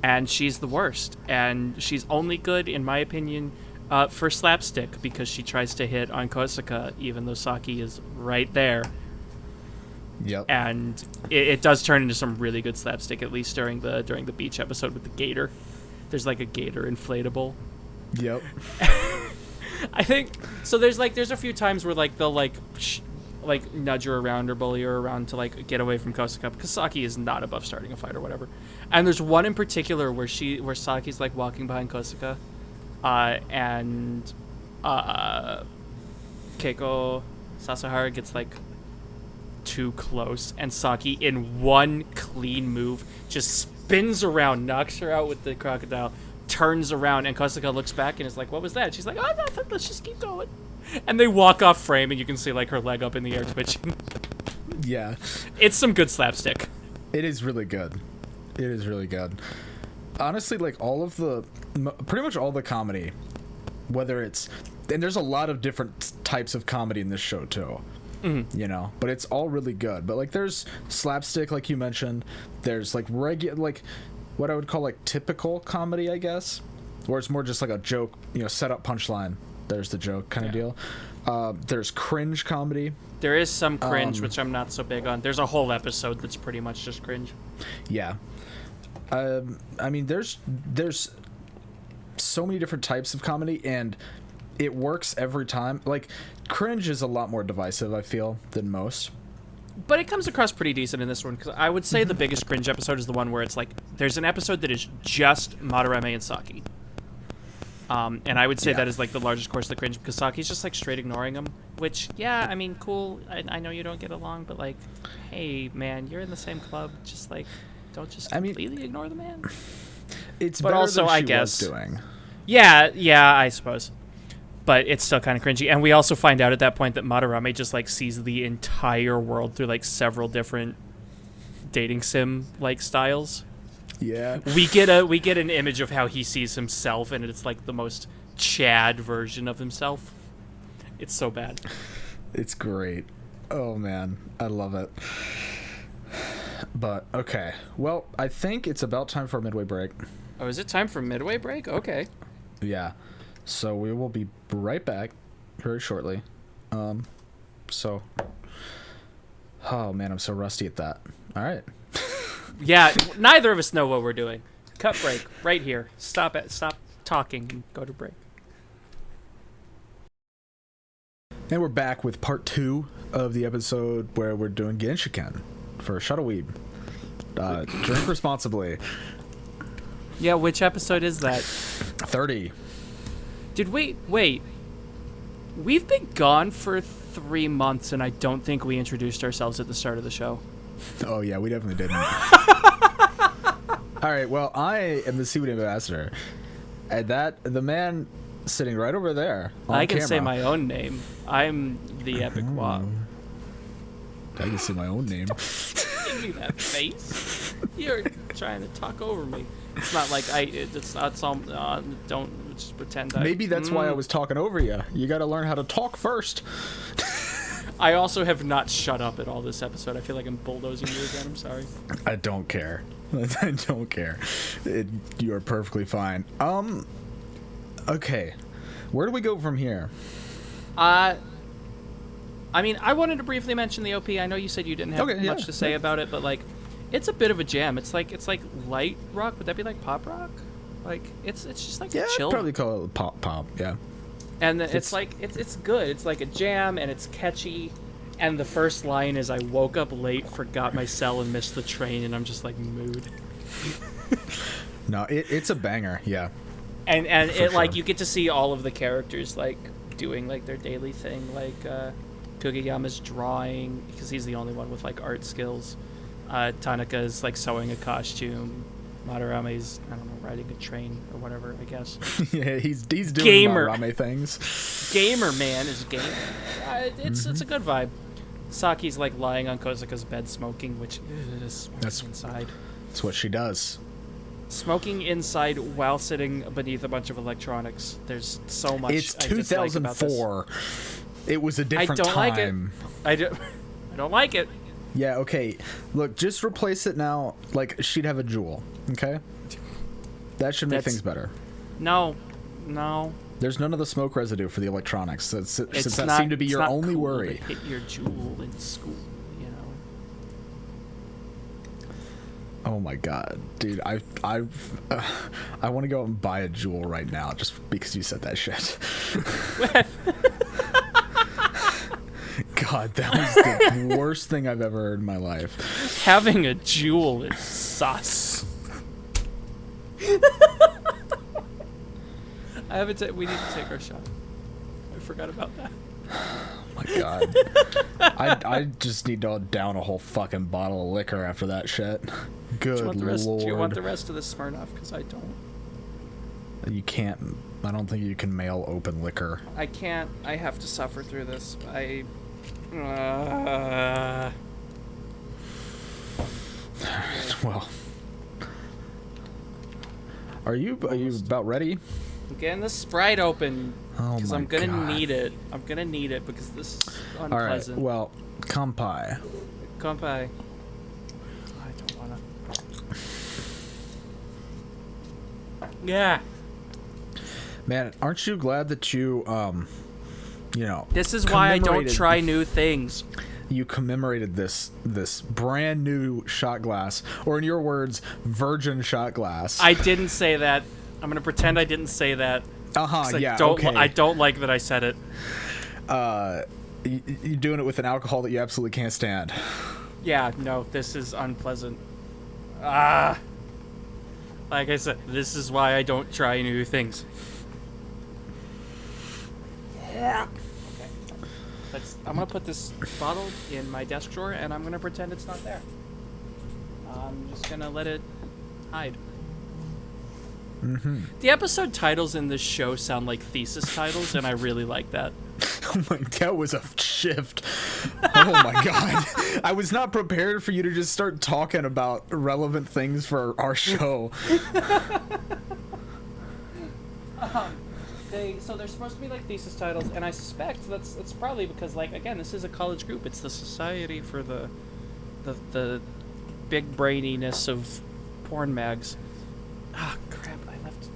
And she's the worst, and she's only good, in my opinion, for slapstick, because she tries to hit on Kosuka, even though Saki is right there. Yep. And it does turn into some really good slapstick, at least during the beach episode with the gator. There's like a gator inflatable. Yep. I think so. There's a few times where like they'll like nudge her around or bully her around to like get away from Kosuka, because Saki is not above starting a fight or whatever. And there's one in particular where Saki's like walking behind Kosuka, and Keiko Sasahara gets like too close, and Saki in one clean move just spins around, knocks her out with the crocodile, turns around, and Kosuka looks back and is like, "What was that?" She's like, "Oh, nothing. Let's just keep going." And they walk off frame, and you can see like her leg up in the air twitching. Yeah. It's some good slapstick. It is really good. It is really good. Honestly, like pretty much all the comedy, whether it's, and there's a lot of different types of comedy in this show too. You know, but it's all really good. But like, there's slapstick, like you mentioned. There's like regular, like what I would call like typical comedy, I guess, where it's more just like a joke, set up punchline. There's the joke kind of deal. There's cringe comedy. There is some cringe, which I'm not so big on. There's a whole episode that's pretty much just cringe. Yeah. I mean, there's so many different types of comedy, and it works every time. Like, cringe is a lot more divisive, I feel, than most. But it comes across pretty decent in this one, because I would say the biggest cringe episode is the one where it's like, there's an episode that is just Madarame and Saki. And I would say that is like the largest course of the cringe, because Saki's just like straight ignoring him, which, yeah, I mean, cool. I know you don't get along, but like, hey, man, you're in the same club. Just like, don't just completely ignore the man. It's but better also, than she was doing. Yeah, I suppose. But it's still kind of cringy. And we also find out at that point that Madarame just like sees the entire world through like several different dating sim like styles. Yeah. We get an image of how he sees himself, and it's like the most Chad version of himself. It's so bad. It's great. Oh man, I love it. But okay. Well, I think it's about time for a midway break. Oh, is it time for midway break? Okay. Yeah. So we will be right back very shortly. So oh man, I'm so rusty at that. All right. Yeah, neither of us know what we're doing. Cut break right here. Stop talking and go to break. And we're back with part 2 of the episode where we're doing Genshiken for Shot of Weeb. Drink responsibly. Yeah, which episode is that? 30. Did we... Wait. We've been gone for 3 months, and I don't think we introduced ourselves at the start of the show. Oh, yeah, we definitely didn't. All right, well, I am the Seaweed Ambassador. And the man sitting right over there on I can camera. say my own name. I'm the Epic Wob. I can say my own name. Give me that face. You're trying to talk over me. It's not like it's not some. Don't just pretend. Maybe that's why I was talking over you. You got to learn how to talk first. I also have not shut up at all this episode. I feel like I'm bulldozing you again. I'm sorry. I don't care. I don't care. You are perfectly fine. Okay. Where do we go from here? I mean, I wanted to briefly mention the OP. I know you said you didn't have much to say about it, but like, it's a bit of a jam. It's like light rock. Would that be like pop rock? Like it's just like Yeah, chill. I'd probably call it pop. Yeah. And it's like it's good. It's like a jam, and it's catchy. And the first line is, "I woke up late, forgot my cell, and missed the train," and I'm just like, mood. No, it's a banger. Yeah. And it sure. like you get to see all of the characters like doing like their daily thing, like Kugeyama's drawing because he's the only one with like art skills. Tanaka's like sewing a costume. Madarame's, I don't know, riding a train or whatever, I guess. Yeah, he's doing Gamer. Madarame things. Gamer man is gaming. It's a good vibe. Saki's like lying on Kozaka's bed smoking, which is smoking inside. That's what she does. Smoking inside while sitting beneath a bunch of electronics. There's so much. It's I dislike about this. 2004. It was a different I don't time. like it. I don't like it. Yeah, okay. Look, just replace it now like she'd have a jewel, okay? That should make things better. No. There's none of the smoke residue for the electronics, since that not, seemed to be your only cool worry. To hit your jewel in school, you know. Oh my god, dude! I want to go out and buy a jewel right now just because you said that shit. God, that was the worst thing I've ever heard in my life. Having a jewel is sus. We need to take our shot. I forgot about that. Oh my god. I just need to down a whole fucking bottle of liquor after that shit. Good lord. Do you want the rest of this Smirnoff? Because I don't. You can't. I don't think you can mail open liquor. I can't. I have to suffer through this. Well. Are you about ready? I'm getting the Sprite open because Oh my I'm gonna God. need it. I'm gonna need it because this is unpleasant. All right. Well, kampai. Kampai. I don't wanna. Yeah. Man, aren't you glad that you This is why I don't commemorated- try new things. You commemorated this brand new shot glass, or in your words, virgin shot glass. I didn't say that. I'm gonna pretend I didn't say that. Yeah. I don't like that I said it. You're doing it with an alcohol that you absolutely can't stand. Yeah, no, this is unpleasant. Like I said, this is why I don't try new things. Yeah. Okay. I'm gonna put this bottle in my desk drawer, and I'm gonna pretend it's not there. I'm just gonna let it hide. Mm-hmm. The episode titles in this show sound like thesis titles, and I really like that. Oh my, that was a shift. Oh my god. I was not prepared for you to just start talking about relevant things for our show. So they're supposed to be like thesis titles, and I suspect that's probably because, like, again, this is a college group. It's the Society for the big braininess of porn mags. Ah, crap! I left.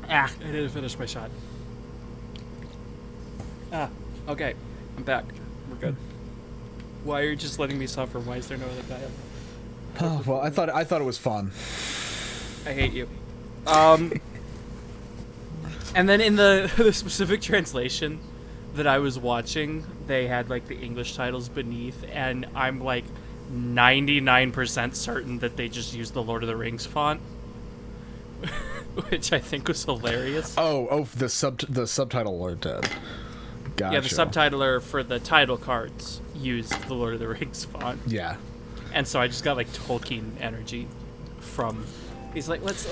I didn't finish my shot. Okay, I'm back. We're good. Why are you just letting me suffer? Why is there no other dialogue? Oh, well, I thought it was fun. I hate you. And then in the specific translation that I was watching, they had like the English titles beneath, and I'm like 99% certain that they just used the Lord of the Rings font, which I think was hilarious. The subtitle did. Gotcha. Yeah, the subtitler for the title cards used the Lord of the Rings font. Yeah. And so I just got like Tolkien energy from. He's like, let's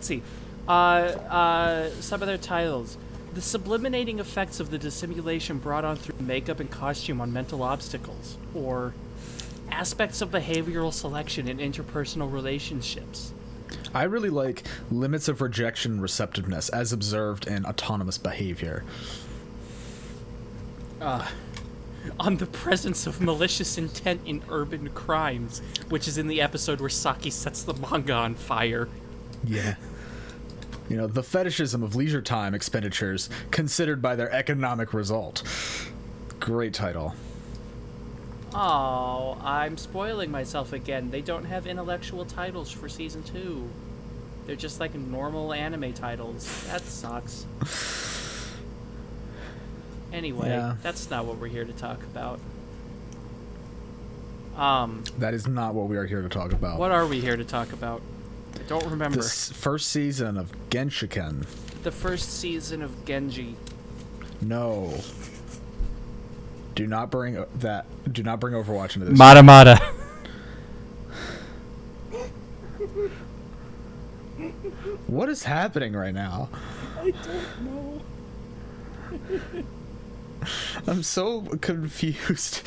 see, some of their titles. The subliminating effects of the dissimulation brought on through makeup and costume on mental obstacles, or aspects of behavioral selection in interpersonal relationships. I really like limits of rejection receptiveness as observed in autonomous behavior. On the presence of malicious intent in urban crimes, which is in the episode where Saki sets the manga on fire. Yeah. You know, the fetishism of leisure time expenditures considered by their economic result. Great title. Oh, I'm spoiling myself again. They don't have intellectual titles for season 2. They're just like normal anime titles. That sucks. Anyway, Yeah. That's not what we're here to talk about. That is not what we are here to talk about. What are we here to talk about? I don't remember. This first season of Genshiken. The first season of Genji. No. Do not bring Overwatch into this. Mata Mata. What is happening right now? I don't know. I'm so confused.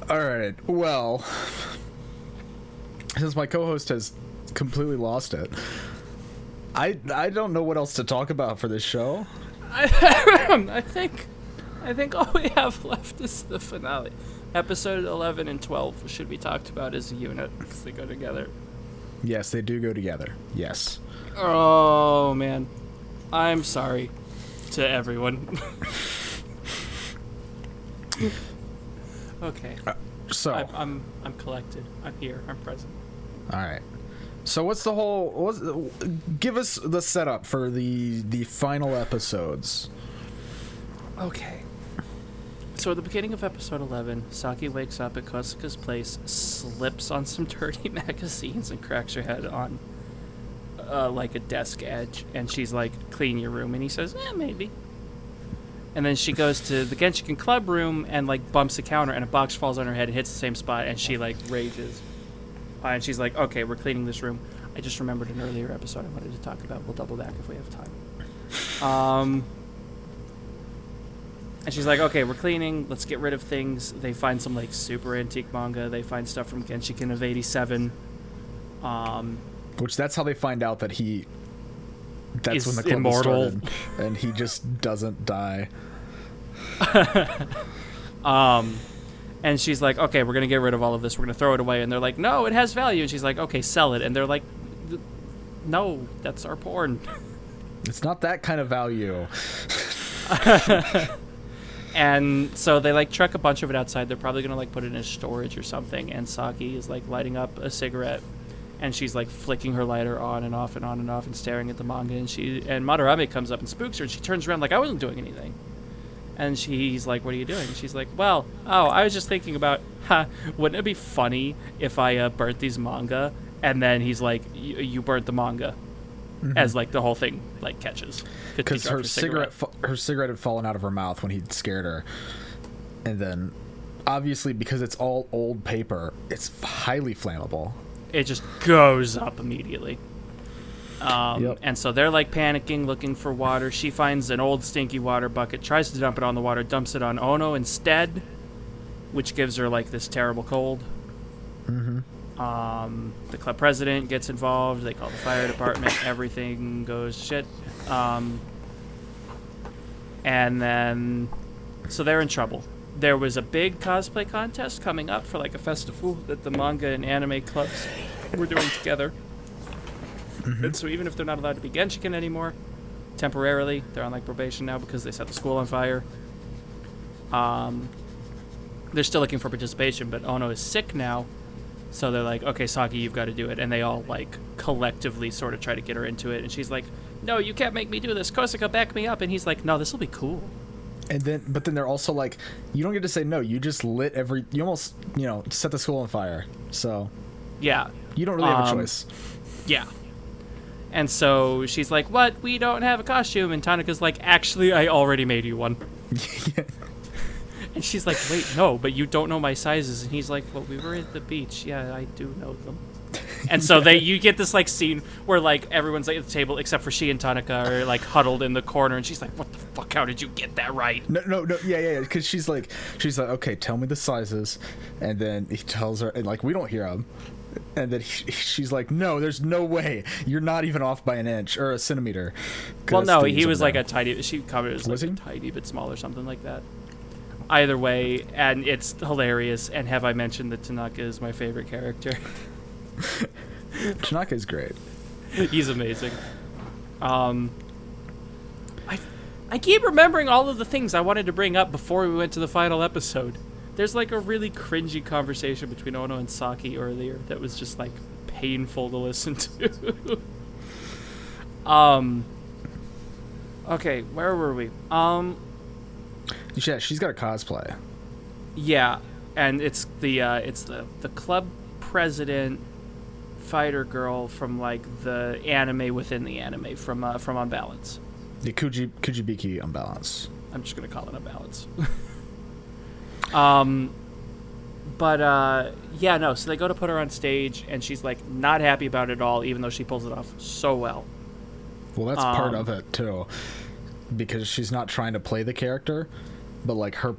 All right. Well, since my co-host has completely lost it, I don't know what else to talk about for this show. I think all we have left is the finale. Episode 11 and 12 should be talked about as a unit because they go together. Yes, they do go together. Yes. Oh man, I'm sorry to everyone. Okay. So I'm collected. I'm here. I'm present. all right. So give us the setup for the final episodes. Okay. So at the beginning of episode 11, Saki wakes up at Kosuka's place, slips on some dirty magazines, and cracks her head on like a desk edge. And she's like, "Clean your room." And he says, "Yeah, maybe." And then she goes to the Genshiken club room and like bumps the counter, and a box falls on her head and hits the same spot, and she like rages. And she's like, "Okay, we're cleaning this room." I just remembered an earlier episode I wanted to talk about. We'll double back if we have time. And she's like, "Okay, we're cleaning. Let's get rid of things." They find some like super antique manga. They find stuff from Genshiken of '87. Which that's how they find out that that's when the club immortal. started, and he just doesn't die. And she's like, "Okay, we're gonna get rid of all of this. We're gonna throw it away." And they're like, "No, it has value." And she's like, "Okay, sell it." And they're like, "No, that's our porn." It's not that kind of value. And so they like truck a bunch of it outside. They're probably gonna like put it in storage or something. And Saki is like lighting up a cigarette, and she's like flicking her lighter on and off and on and off and staring at the manga. And Madarame comes up and spooks her, and she turns around like, "I wasn't doing anything." And he's like, "What are you doing?" And she's like, I was just thinking about, wouldn't it be funny if I burnt these manga?" And then he's like, you burnt the manga. Mm-hmm. As like the whole thing like catches. Because her cigarette had fallen out of her mouth when he scared her. And then, obviously, because it's all old paper, it's highly flammable. It just goes up immediately. Yep. And so they're like panicking, looking for water. She finds an old stinky water bucket, tries to dump it on the water, dumps it on Ono instead, which gives her like this terrible cold. Mm-hmm. The club president gets involved. They call the fire department. Everything goes to shit. And then, so they're in trouble. There was a big cosplay contest coming up for like a festival that the manga and anime clubs were doing together. Mm-hmm. And so even if they're not allowed to be Genshiken anymore, temporarily, they're on like probation now because they set the school on fire. They're still looking for participation, but Ono is sick now. So they're like, "Okay, Saki, you've got to do it." And they all like collectively sort of try to get her into it. And she's like, no, you can't make me do this. Kosaka, back me up. And he's like, no, this will be cool. And then, but then they're also like, you don't get to say no. You just you almost, set the school on fire. So, yeah, you don't really have a choice. Yeah. And so she's like, what? We don't have a costume. And Tanaka's like, actually, I already made you one. Yeah. And she's like, wait, no, but you don't know my sizes. And he's like, well, we were at the beach. Yeah, I do know them. And so you get this like scene where like everyone's like at the table except for she and Tanaka are like huddled in the corner, and she's like, "What the fuck? How did you get that right?" No, yeah, because she's like, okay, tell me the sizes, and then he tells her, and like we don't hear him, and then she's like, no, there's no way, you're not even off by an inch or a centimeter. Well, no, he was like a tiny. She commented it was like a tiny bit small or something like that. Either way, and it's hilarious. And have I mentioned that Tanaka is my favorite character? Tanaka is great. He's amazing. I keep remembering all of the things I wanted to bring up before we went to the final episode. There's like a really cringy conversation between Ono and Saki earlier that was just like painful to listen to. Okay, where were we? Yeah, she's got a cosplay. Yeah, and it's the club president fighter girl from like the anime within the anime from Unbalance. The Kujibiki Unbalance. I'm just gonna call it Unbalance. Yeah, no. So they go to put her on stage, and she's like not happy about it at all, even though she pulls it off so well. Well, that's part of it too, because she's not trying to play the character, but like her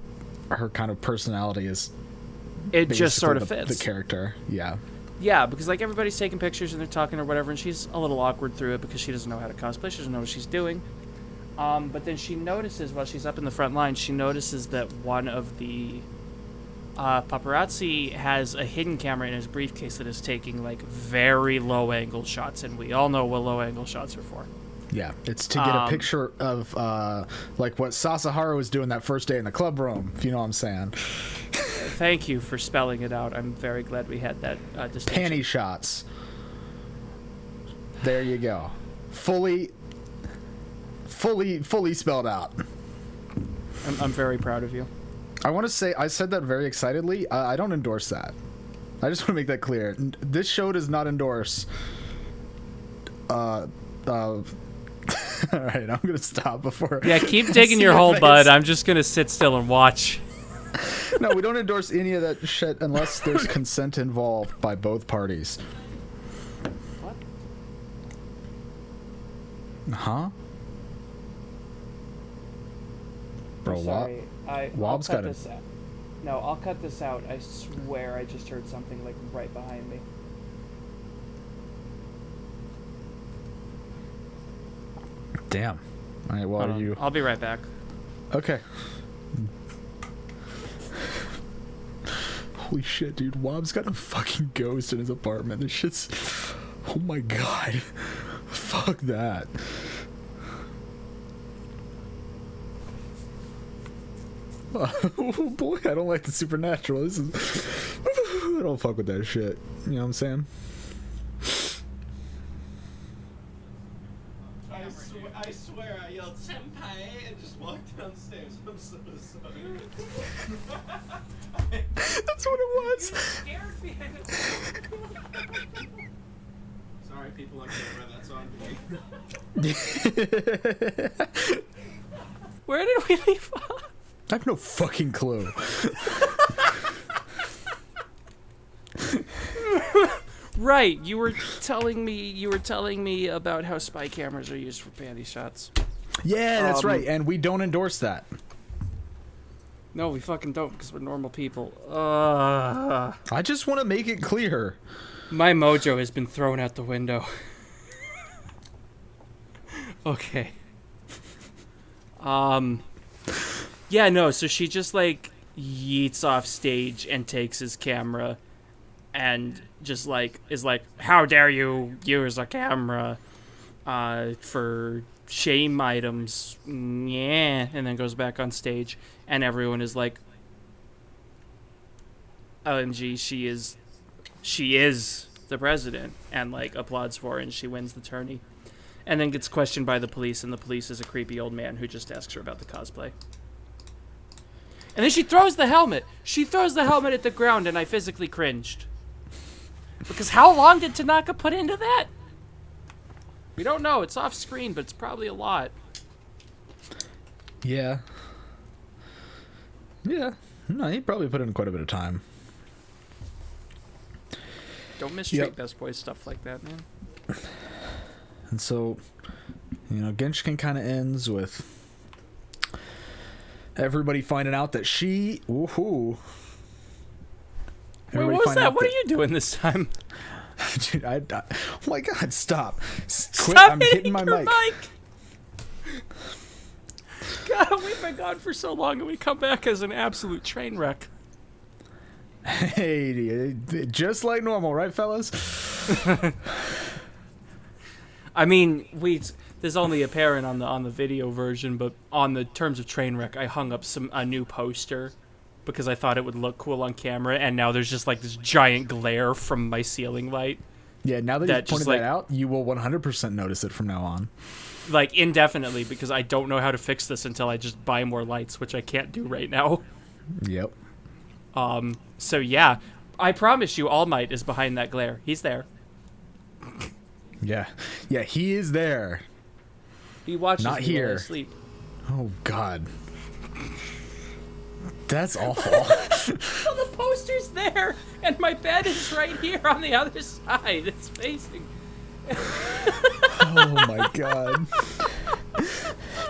kind of personality is. It just sort of fits the character. Yeah. Yeah, because like everybody's taking pictures and they're talking or whatever, and she's a little awkward through it because she doesn't know how to cosplay. She doesn't know what she's doing. But then she notices while she's up in the front line, she notices that one of the paparazzi has a hidden camera in his briefcase that is taking like very low angle shots, and we all know what low angle shots are for. Yeah, it's to get a picture of like what Sasahara was doing that first day in the club room, if you know what I'm saying. Thank you for spelling it out. I'm very glad we had that distinction. Panty shots. There you go. Fully spelled out. I'm very proud of you. I want to say, I said that very excitedly. I don't endorse that. I just want to make that clear. This show does not endorse. All right, I'm gonna stop before. Yeah, keep digging your hole, bud. I'm just gonna sit still and watch. No, we don't endorse any of that shit unless there's consent involved by both parties. What? Huh? Bro, sorry. Wob's got this out. No, I'll cut this out. I swear I just heard something like right behind me. Damn. All right, well, are you... I'll be right back. Okay. Holy shit, dude. Wob's got a fucking ghost in his apartment. This shit's... Oh my god. Fuck that. Oh boy, I don't like the supernatural. This is... I don't fuck with that shit. You know what I'm saying? I swear I yelled senpai and just walked downstairs. I'm so sorry. That's what it was. Scared me. Sorry, people on camera, that's on me. Where did we leave off? I have no fucking clue. Right, you were telling me about how spy cameras are used for panty shots. Yeah, that's right, and we don't endorse that. No, we fucking don't, because we're normal people. I just want to make it clear. My mojo has been thrown out the window. Okay. Yeah, no, so she just, like, yeets off stage and takes his camera and just, like, is like, how dare you use a camera for shame items, yeah, and then goes back on stage, and everyone is like, OMG, she is the president, and, like, applauds for her, and she wins the tourney. and then gets questioned by the police, and the police is a creepy old man who just asks her about the cosplay. And then she throws the helmet. She throws the helmet at the ground, and I physically cringed. Because how long did Tanaka put into that? We don't know. It's off screen, but it's probably a lot. Yeah. Yeah. No, he probably put in quite a bit of time. Don't mistreat Best Boy stuff like that, man. And so, Genshiken kind of ends with everybody finding out that she... Woohoo. Wait, what was that? What are you doing this time? Dude, oh my God, stop. Quit, I'm hitting my mic. God, we've been gone for so long, and we come back as an absolute train wreck. Hey, just like normal, right, fellas? I mean, there's only apparent on the video version, but on the terms of train wreck, I hung up a new poster because I thought it would look cool on camera, and now there's just like this giant glare from my ceiling light. Yeah, now that you've pointed that out, you will 100% notice it from now on. Like, indefinitely, because I don't know how to fix this until I just buy more lights, which I can't do right now. Yep. So yeah, I promise you All Might is behind that glare. He's there. Yeah, he is there. He watches Not me here. while I sleep. Oh God, that's awful. Well, the poster's there, and my bed is right here on the other side. It's facing. Oh my God.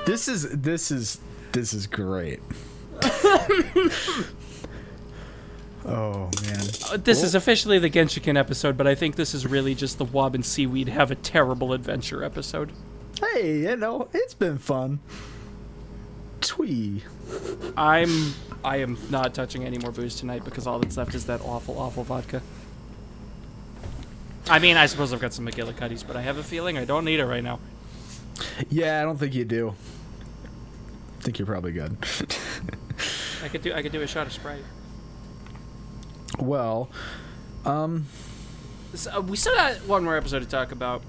This is great. Oh man. This is officially the Genshiken episode, but I think this is really just the Wob and Seaweed have a terrible adventure episode. Hey, it's been fun. Twee. I am not touching any more booze tonight because all that's left is that awful, awful vodka. I mean, I suppose I've got some McGillicuddy's, but I have a feeling I don't need it right now. Yeah, I don't think you do. I think you're probably good. I could do a shot of Sprite. Well, So, we still got one more episode to talk about.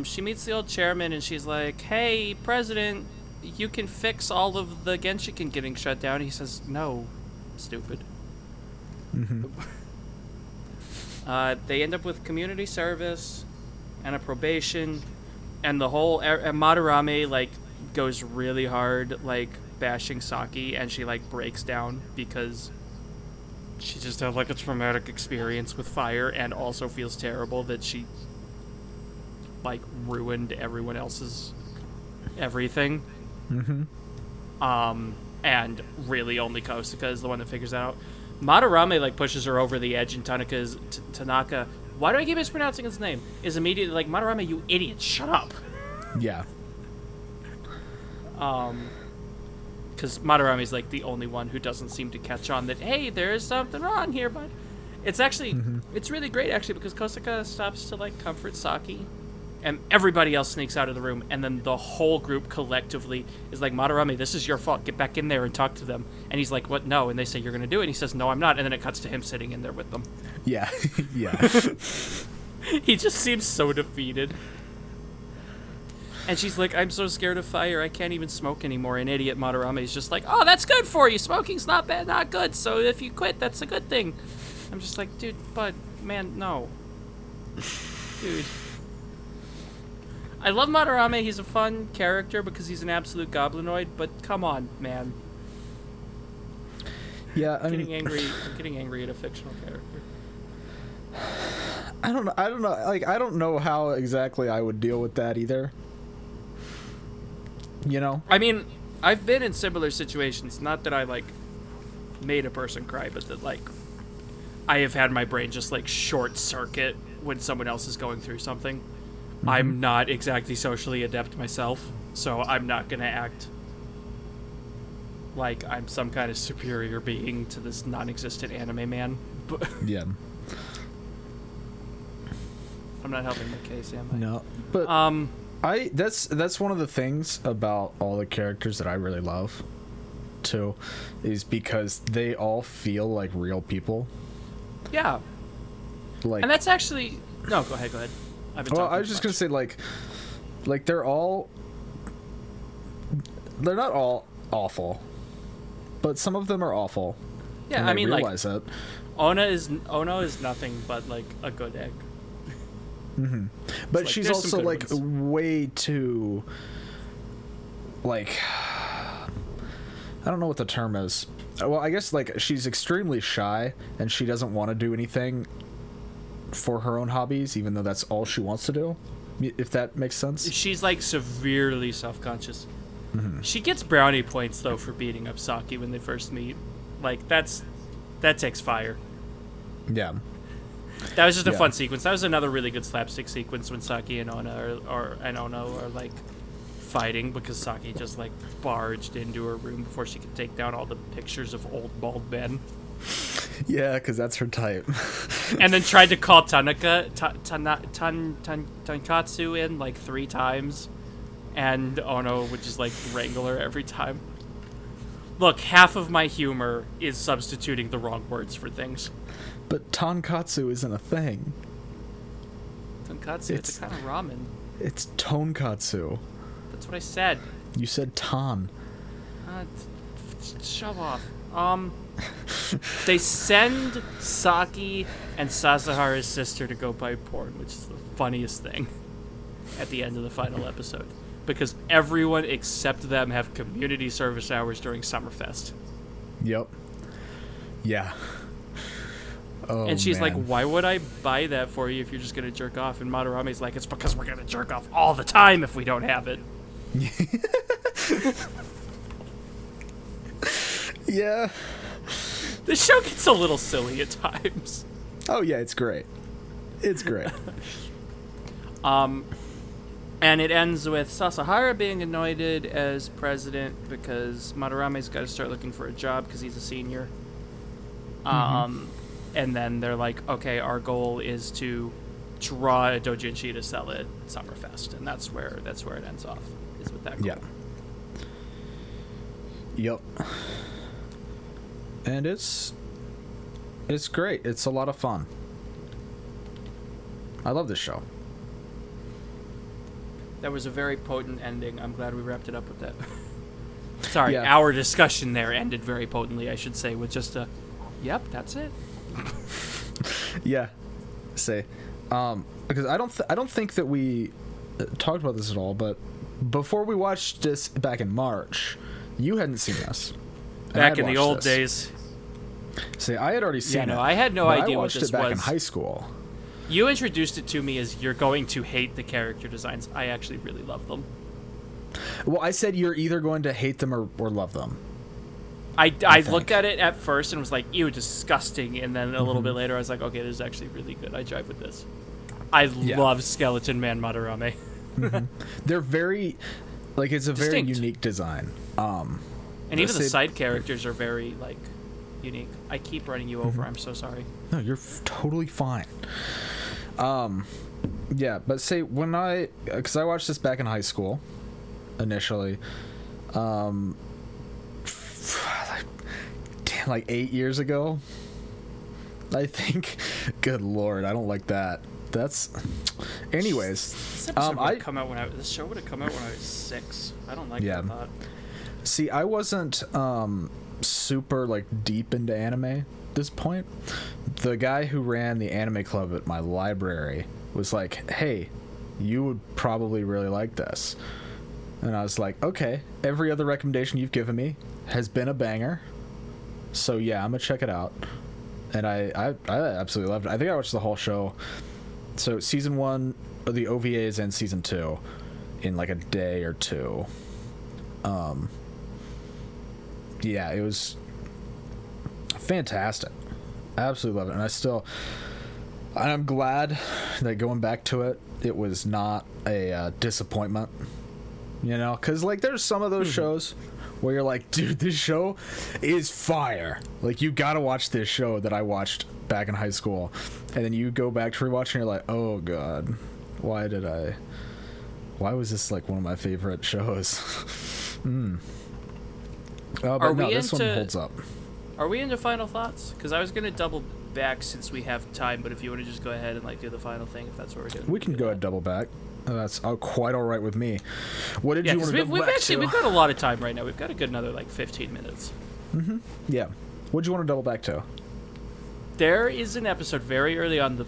She meets the old chairman, and she's like, "Hey, President, you can fix all of the Genshiken getting shut down." He says, "No, stupid." Mm-hmm. They end up with community service and a probation, and the whole Madarame like goes really hard, like bashing Saki, and she like breaks down because she just had like a traumatic experience with fire, and also feels terrible that she like ruined everyone else's everything. Mm-hmm. And really only Kosaka is the one that figures that out. Madarame like pushes her over the edge, and Tanaka, why do I keep mispronouncing his name, is immediately like, "Madarame, you idiot, shut up." Yeah. Because Madarame's like the only one who doesn't seem to catch on that, hey, there is something wrong here, but it's actually, it's really great actually, because Kosaka stops to like comfort Saki, and everybody else sneaks out of the room, and then the whole group collectively is like, "Madarame, this is your fault, get back in there and talk to them." And he's like, "What? No." And they say, "You're gonna do it," and he says, "No, I'm not." And then it cuts to him sitting in there with them. Yeah. Yeah. He just seems so defeated. And she's like, "I'm so scared of fire, I can't even smoke anymore." And idiot Madarame is just like, "Oh, that's good for you. Smoking's not bad, not good. So if you quit, that's a good thing." I'm just like, dude, but man, no. Dude. I love Madarame. He's a fun character because he's an absolute goblinoid, but come on, man. Yeah, I'm getting angry at a fictional character. I don't know. Like, I don't know how exactly I would deal with that either. I mean, I've been in similar situations. Not that I like made a person cry, but that like I have had my brain just like short circuit when someone else is going through something. Mm-hmm. I'm not exactly socially adept myself, so I'm not gonna act like I'm some kind of superior being to this non-existent anime man. But yeah. I'm not helping my case, am I? No, but that's one of the things about all the characters that I really love, too, is because they all feel like real people. Yeah. Like, and that's actually... No, go ahead. Well, I was just gonna say, like, Like they're not all awful, but some of them are awful. Yeah, and I they mean, like, realize it. Ono is nothing but like a good egg. But like, she's there's some also good like ones. way too, like, I don't know what the term is. Well, I guess like she's extremely shy and she doesn't want to do anything for her own hobbies, even though that's all she wants to do. If that makes sense. She's like severely self-conscious. She gets brownie points though for beating up Saki when they first meet. Like that takes fire. Yeah. That was just a Yeah. fun sequence. That was another really good slapstick sequence when Saki and Ono are like fighting because Saki just like barged into her room before she could take down all the pictures of old bald men, Yeah, because that's her type. and then tried to call Tankatsu in like 3 times, and Ono would just like wrangle her every time. Look, half of my humor is substituting the wrong words for things. But tonkatsu isn't a thing. Tonkatsu, it's a kind of ramen. It's tonkatsu. That's what I said. You said ton. Shove off. They send Saki and Sasahara's sister to go buy porn, which is the funniest thing at the end of the final episode. Because everyone except them have community service hours during Summerfest. Yep. Yeah. Oh, And she's like, man. why would I buy that for you if you're just going to jerk off? And Madarame's like, it's because we're going to jerk off all the time if we don't have it. Yeah. The show gets a little silly at times. Oh, yeah, it's great. It's great. And it ends with Sasahara being anointed as president because Madarame's got to start looking for a job because he's a senior. And then they're like, okay, our goal is to draw a doujinshi to sell at Summerfest, and that's where it ends off, is with that goal. Yeah. Yep. And it's great. It's a lot of fun. I love this show. That was a very potent ending. I'm glad we wrapped it up with that. Sorry, Yeah. our discussion there ended very potently, I should say, with just a, yep, that's it. Yeah. Say, because I don't think that we talked about this at all, but before we watched this back in March, you hadn't seen this. And I Back had in the watched old this. days. See, I had already seen it. I had no but idea I what watched this it back was. in high school. You introduced it to me as you're going to hate the character designs. I actually really love them. Well, I said you're either going to hate them or love them. I think. looked at it at first and was like, ew, disgusting. And then a little bit later, I was like, okay, this is actually really good. I drive with this. I love Skeleton Man Madarame. They're very, like, it's a very Distinct. unique design. And even the Sid- side characters are very, like, unique. I keep running you over. I'm so sorry. No, you're totally fine. Yeah, but say because I watched this back in high school, initially, like 8 years ago, I think. Good lord, I don't like that. That's, anyways. This episode would have come out this show would have come out when I was 6. I don't like that thought. See, I wasn't super like deep into anime at this point. The guy who ran the anime club at my library was like, hey, you would probably really like this. And I was like, okay, every other recommendation you've given me has been a banger, so yeah, I'm gonna check it out. And I absolutely loved it. I think I watched the whole show, so season 1 of the OVAs and season 2 in like a day or two. Yeah, it was fantastic. I absolutely love it. And I'm glad that going back to it, it was not a disappointment. You know, because like there's some of those shows where you're like, dude, this show is fire. Like, you gotta watch this show that I watched back in high school. And then you go back to rewatch and you're like, oh god, why was this like one of my favorite shows? But no, this one holds up. Are we into final thoughts? Because I was gonna double back since we have time, but if you want to just go ahead and like do the final thing, if that's what we're doing. We can go ahead and double back. That's quite all right with me. What did you want to double we've back actually to? we've got a lot of time right now. We've got a good another like 15 minutes. Yeah. What did you want to double back to? There is an episode very early on,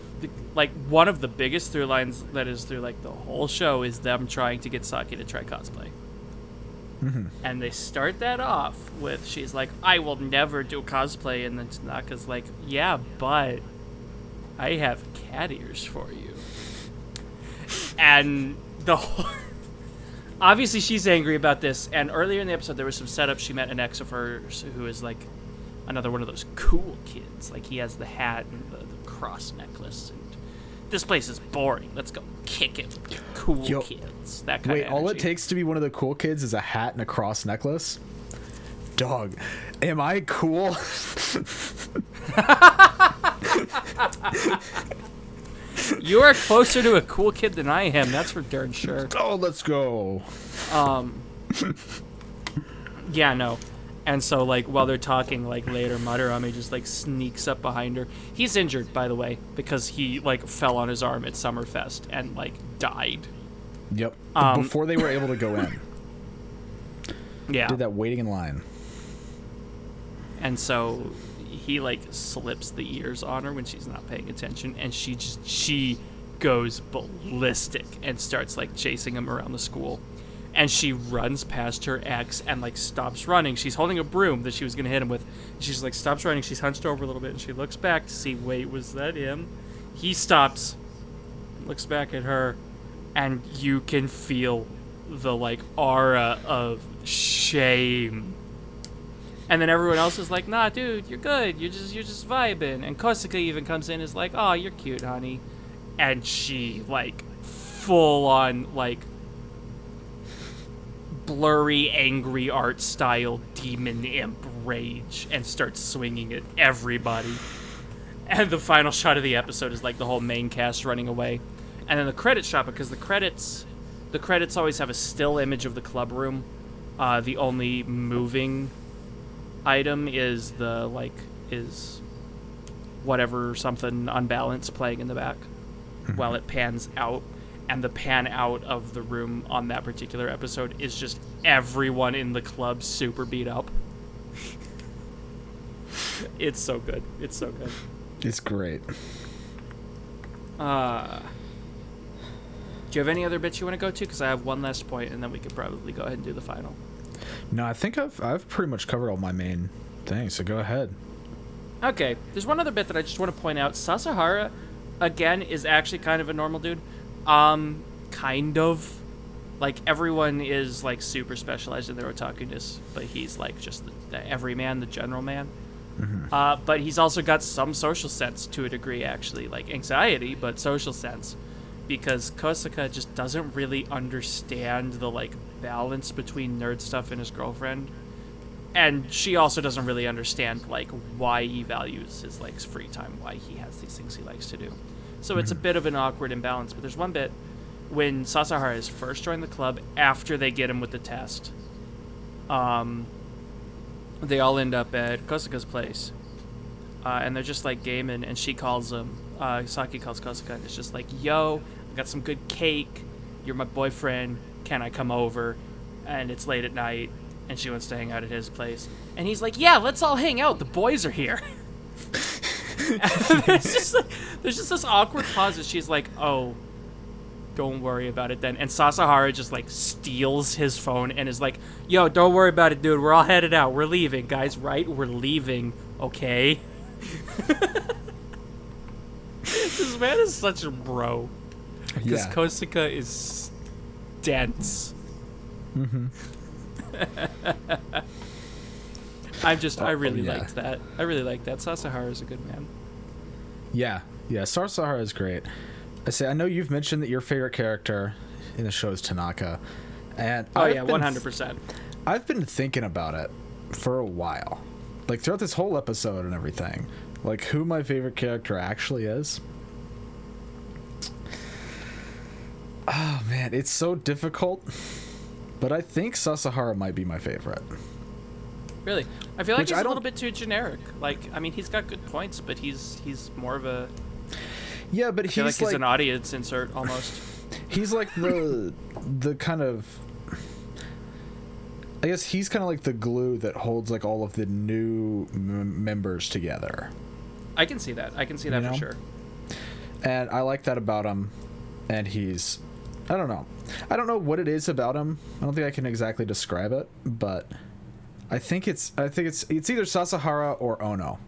like one of the biggest through lines that is through like the whole show is them trying to get Saki to try cosplay. And they start that off with, she's like, I will never do cosplay, and then Tanaka's like, yeah, but I have cat ears for you. And the whole obviously she's angry about this, and earlier in the episode there was some setup. She met an ex of hers who is like another one of those cool kids. Like, he has the hat and the cross necklace, and this place is boring. Let's go kick it with the cool kids. That kind of energy. All it takes to be one of the cool kids is a hat and a cross necklace? Dog, am I cool? You are closer to a cool kid than I am, that's for darn sure. Oh, let's go. Yeah, no. And so, like, while they're talking, like, later, Madarame just, like, sneaks up behind her. He's injured, by the way, because he, like, fell on his arm at Summerfest and, like, died. Yep. Before they were able to go in. Yeah. Did that waiting in line. And so he, like, slips the ears on her when she's not paying attention, and she goes ballistic and starts, like, chasing him around the school. And she runs past her ex and, like, stops running. She's holding a broom that she was going to hit him with. She's, like, stops running. She's hunched over a little bit, and she looks back to see, wait, was that him? He stops, looks back at her, and you can feel the, like, aura of shame. And then everyone else is like, nah, dude, you're good. You're just vibing. And Kosuke even comes in and is like, oh, you're cute, honey. And she, like, full on, like, blurry, angry art style demon imp rage and starts swinging at everybody. And the final shot of the episode is like the whole main cast running away. And then the credit shot, because the credits always have a still image of the club room. The only moving item is is whatever, something unbalanced playing in the back while it pans out. And the pan out of the room on that particular episode is just everyone in the club super beat up. It's so good. It's so good. It's great. Do you have any other bits you want to go to? Because I have one last point, and then we could probably go ahead and do the final. No, I think I've pretty much covered all my main things, so go ahead. Okay, there's one other bit that I just want to point out. Sasahara, again, is actually kind of a normal dude. Kind of. Like, everyone is, like, super specialized in their otakuness, but he's, like, just the everyman, the general man. But he's also got some social sense to a degree, actually. Like, anxiety, but social sense. Because Kosuke just doesn't really understand the, like, balance between nerd stuff and his girlfriend. And she also doesn't really understand, like, why he values his, like, free time, why he has these things he likes to do. So it's a bit of an awkward imbalance. But there's one bit when Sasahara is first joined the club after they get him with the test. They all end up at Kosuke's place. And they're just, like, gaming, and she calls him. Saki calls Kosuke, and it's just like, yo, I got some good cake. You're my boyfriend. Can I come over? And it's late at night, and she wants to hang out at his place. And he's like, yeah, let's all hang out. The boys are here. there's just this awkward pause as she's like, oh, don't worry about it then. And Sasahara just, like, steals his phone and is like, yo, don't worry about it, dude. We're all headed out. We're leaving, guys, right? We're leaving, okay? This man is such a bro. Because Kosuke is dense. I really liked that. I really like that. Sasahara is a good man. Yeah, Sasahara is great. I know you've mentioned that your favorite character in the show is Tanaka, and 100%. I've been thinking about it for a while, like throughout this whole episode and everything, like who my favorite character actually is. Oh man, it's so difficult, but I think Sasahara might be my favorite. Really, I feel like Which he's I a little don't- bit too generic. Like, I mean, he's got good points, but he's more of a. Yeah, but I feel like he's he's an audience insert almost. he's like the kind of, I guess he's kind of like the glue that holds like all of the new members together. I can see that. You know? For sure. And I like that about him. And he's, I don't know what it is about him. I don't think I can exactly describe it, but I think it's either Sasahara or Ono.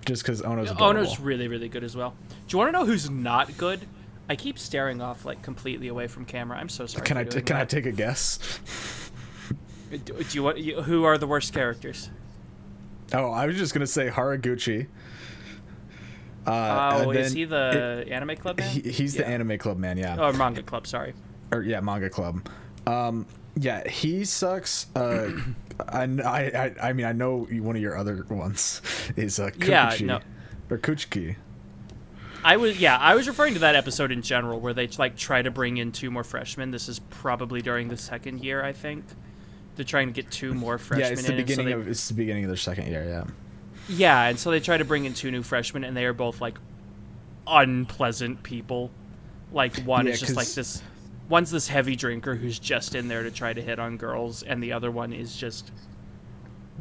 Just because Ono's adorable. Ono's really, really good as well. Do you want to know who's not good? I keep staring off like completely away from camera. I'm so sorry. Can I for doing that. take a guess? Do you want? Who are the worst characters? Oh, I was just gonna say Haraguchi. Oh, is he the anime club man? He's the anime club man, yeah. Oh, manga club. Sorry. Or yeah, manga club. Yeah, he sucks. I mean, I know one of your other ones is Kuchi. Yeah, no. Or Kuchiki. I was referring to that episode in general where they like try to bring in 2 more freshmen. This is probably during the second year, I think. They're trying to get 2 more freshmen. Yeah, it's the beginning of their second year. Yeah. Yeah, and so they try to bring in 2 new freshmen, and they are both like unpleasant people. Like one is just like this. One's this heavy drinker who's just in there to try to hit on girls, and the other one is just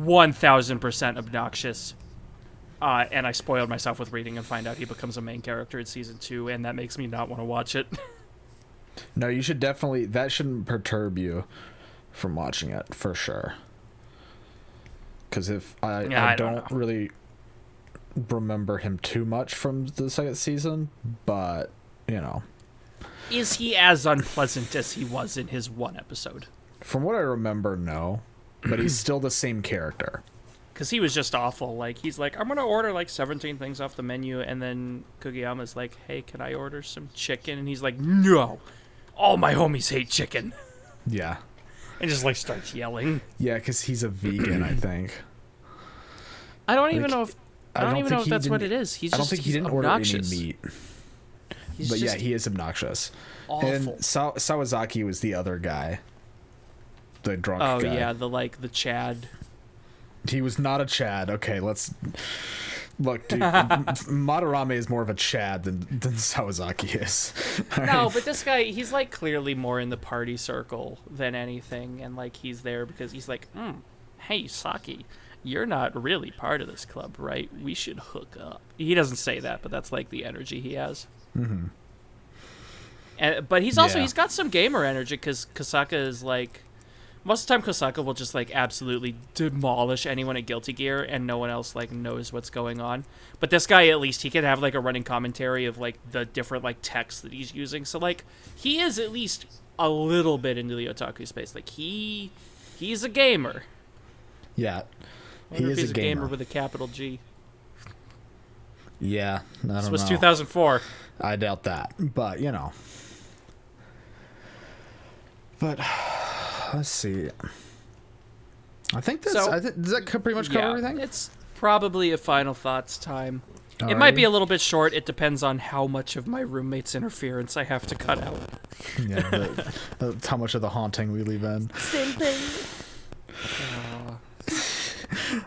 1,000% obnoxious. And I spoiled myself with reading and find out he becomes a main character in season 2, and that makes me not want to watch it. No, you should definitely. That shouldn't perturb you from watching it for sure. Because if I don't really remember him too much from the second season, but you know. Is he as unpleasant as he was in his 1 episode? From what I remember, no. But he's still the same character. Because he was just awful. Like, he's like, I'm going to order like 17 things off the menu. And then Kugiyama's like, hey, can I order some chicken? And he's like, no. All my homies hate chicken. Yeah. And just like starts yelling. Yeah, because he's a vegan, I think. I don't even know if think that's what it is. He's I don't just think he didn't obnoxious. order any meat. He's But yeah, just he is obnoxious. awful. And Sawazaki was the other guy. The drunk guy. Oh yeah, the Chad. He was not a Chad. Okay, let's look, dude. Madarame is more of a Chad than Sawazaki is. All No, right? but this guy, he's like clearly more in the party circle than anything, and like he's there because he's like, hey Saki, you're not really part of this club, right? We should hook up. He doesn't say that, but that's like the energy he has. Mm-hmm. But he's also Yeah. he's got some gamer energy because Kosaka is like, most of the time Kosaka will just like absolutely demolish anyone at Guilty Gear and no one else like knows what's going on. But this guy, at least he can have like a running commentary of like the different like texts that he's using. So like he is at least a little bit into the otaku space. Like he's a gamer. Yeah, I he wonder is if he's a gamer. with a capital G. Yeah, I don't This was know. 2004. I doubt that, but you know. But let's see. I think that's. So- does that pretty much cover everything? It's probably a final thoughts time. It might be a little bit short. It depends on how much of my roommate's interference I have to cut out. Yeah, how much of the haunting we leave in. Same thing.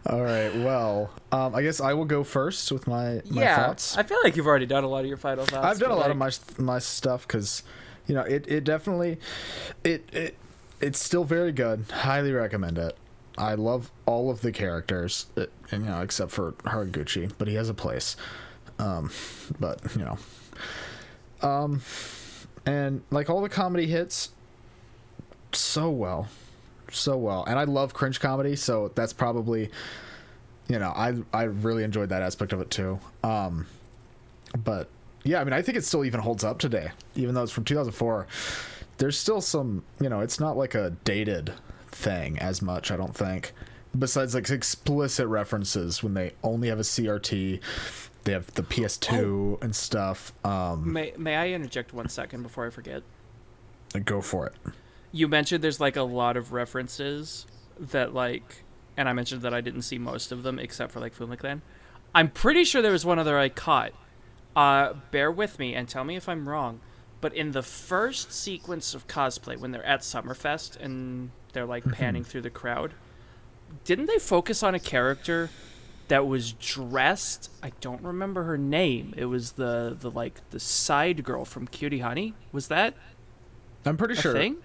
All right. Well, I guess I will go first with my thoughts. I feel like you've already done a lot of your final thoughts. I've done a but, lot like, of my stuff because, you know, it definitely, it's still very good. Highly recommend it. I love all of the characters, and you know, except for Haraguchi, but he has a place. But you know, and like all the comedy hits so well, and I love cringe comedy, so that's probably, you know, I really enjoyed that aspect of it too. But yeah, I mean, I think it still even holds up today, even though it's from 2004. There's still some, you know, it's not like a dated thing as much, I don't think, besides like explicit references when they only have a CRT, they have the PS2 and stuff. May I interject 1 second before I forget? Go for it. You mentioned there's like a lot of references that like, and I mentioned that I didn't see most of them except for like Fuma Clan. I'm pretty sure there was one other I caught. Bear with me and tell me if I'm wrong, but in the first sequence of cosplay when they're at Summerfest and they're like panning through the crowd, didn't they focus on a character that was dressed? I don't remember her name. It was the side girl from Cutie Honey. Was that I'm pretty sure. thing?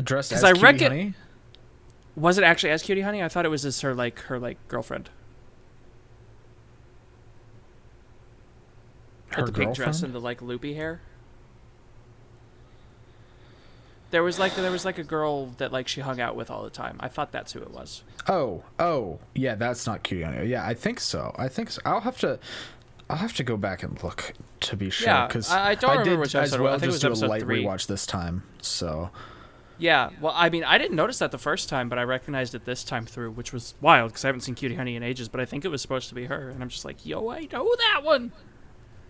Dressed as I Cutie Honey? Was it actually as Cutie Honey? I thought it was as her girlfriend. Her With the pink dress girlfriend? and the loopy hair. There was a girl that she hung out with all the time. I thought that's who it was. Oh, yeah, that's not Cutie Honey. Yeah, I think so. I'll have to go back and look to be sure. Yeah, because I don't remember did which as episode it was. well I think it just was do a episode light 3. rewatch this time. So Yeah, well, I mean, I didn't notice that the first time, but I recognized it this time through, which was wild because I haven't seen Cutie Honey in ages. But I think it was supposed to be her, and I'm just like, yo, I know that one.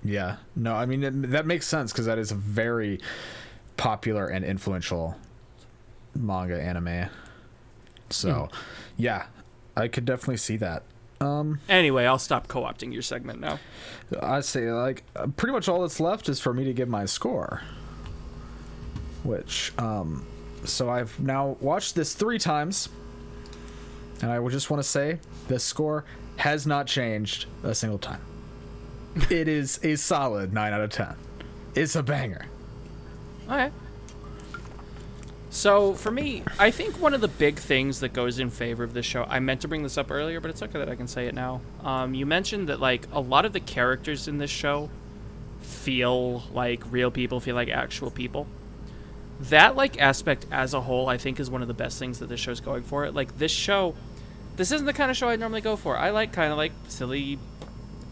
yeah, no, I mean that makes sense because that is a very popular and influential manga anime. So, yeah, I could definitely see that. Anyway, I'll stop co-opting your segment now. I say pretty much all that's left is for me to give my score. Which, so I've now watched this 3 times, and I would just want to say the score has not changed a single time. It is a solid 9 out of 10. It's a banger. Okay. So, for me, I think one of the big things that goes in favor of this show, I meant to bring this up earlier, but it's okay that I can say it now. You mentioned that, a lot of the characters in this show feel like real people, feel like actual people. That, aspect as a whole, I think is one of the best things that this show's going for. This show, this isn't the kind of show I normally go for. I like kind of silly,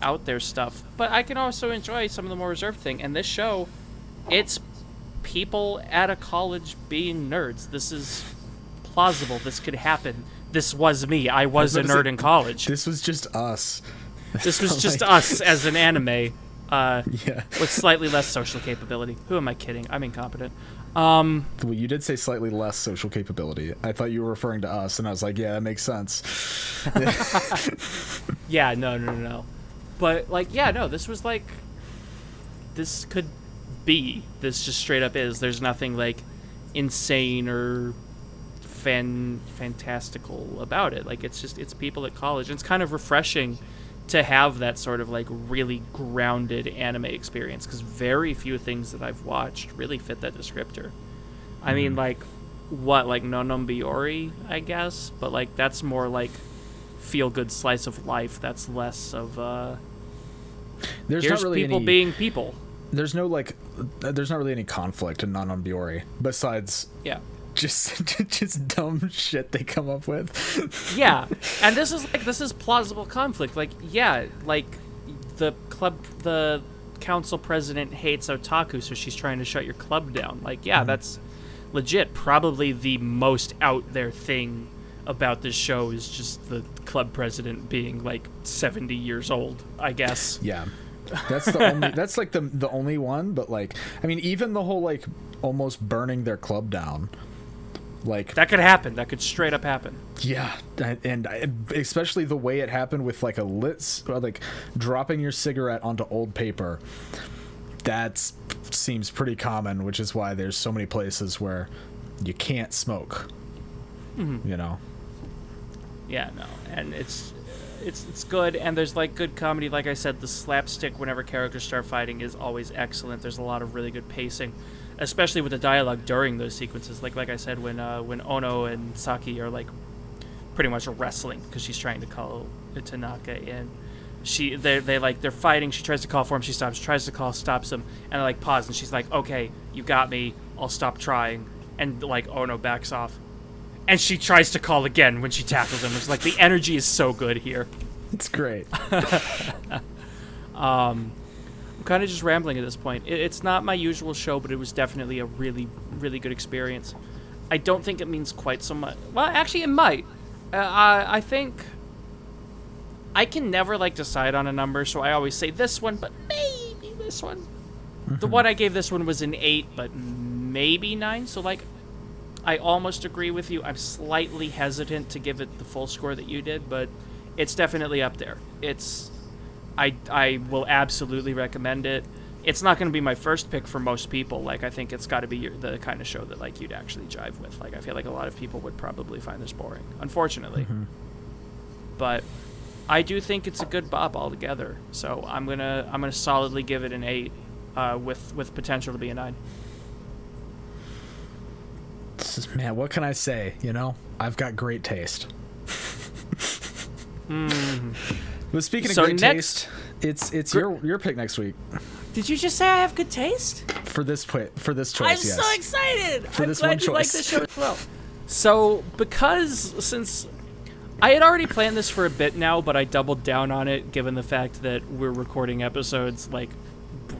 out there stuff, but I can also enjoy some of the more reserved thing. And this show, it's people at a college being nerds. This is plausible. This could happen. This was me. I was a nerd in college. This was just us. This was just us as an anime Yeah. with slightly less social capability. Who am I kidding? I'm incompetent. Well, you did say slightly less social capability. I thought you were referring to us, and I was like, yeah, that makes sense. Yeah, no. But, this was this could be. This just straight up is. There's nothing, insane or fantastical about it. It's people at college. And it's kind of refreshing to have that sort of, really grounded anime experience, because very few things that I've watched really fit that descriptor. I mean, Nononbiori, I guess, but, that's more, feel-good slice of life. That's less of, There's here's not really people any, being people. There's no, there's not really any conflict in Non-on-Biori, besides Yeah. just dumb shit they come up with. Yeah, and this is plausible conflict. The council president hates otaku, so she's trying to shut your club down. That's legit. Probably the most out there thing about this show is just the club president being 70 years old, I guess. Yeah. That's the only that's the only one, but I mean, even the whole almost burning their club down. That could happen. That could straight up happen. Yeah, and especially the way it happened with a lit, dropping your cigarette onto old paper. That seems pretty common, which is why there's so many places where you can't smoke. Mm-hmm. You know. Yeah, no, and it's good, and there's good comedy. Like I said, the slapstick whenever characters start fighting is always excellent. There's a lot of really good pacing, especially with the dialogue during those sequences. Like I said, when Ono and Saki are pretty much wrestling because she's trying to call Tanaka in. They're fighting. She tries to call for him. She stops. Tries to call. Stops him. And I pause. And she's like, "Okay, you got me. I'll stop trying." And Ono backs off. And she tries to call again when she tackles him. It's the energy is so good here. It's great. I'm kind of just rambling at this point. It's not my usual show, but it was definitely a really, really good experience. I don't think it means quite so much. Well, actually, it might. I think I can never decide on a number, so I always say this one, but maybe this one. Mm-hmm. The one I gave this one was an 8, but maybe 9. So I almost agree with you. I'm slightly hesitant to give it the full score that you did, but it's definitely up there. I will absolutely recommend it. it's not going to be my first pick for most people. Like, I think it's got to be the kind of show that, like, you'd actually jive with. Like, I feel like a lot of people would probably find this boring, unfortunately. But I do think it's a good bop altogether. So I'm gonna solidly give it an 8, with potential to be a 9. Man, what can I say? You know, I've got great taste. But speaking of great taste, it's your pick next week. Did you just say I have good taste? For this choice, I'm yes. so excited. For I'm this glad one you choice. like this show as well. So, since I had already planned this for a bit now, but I doubled down on it given the fact that we're recording episodes like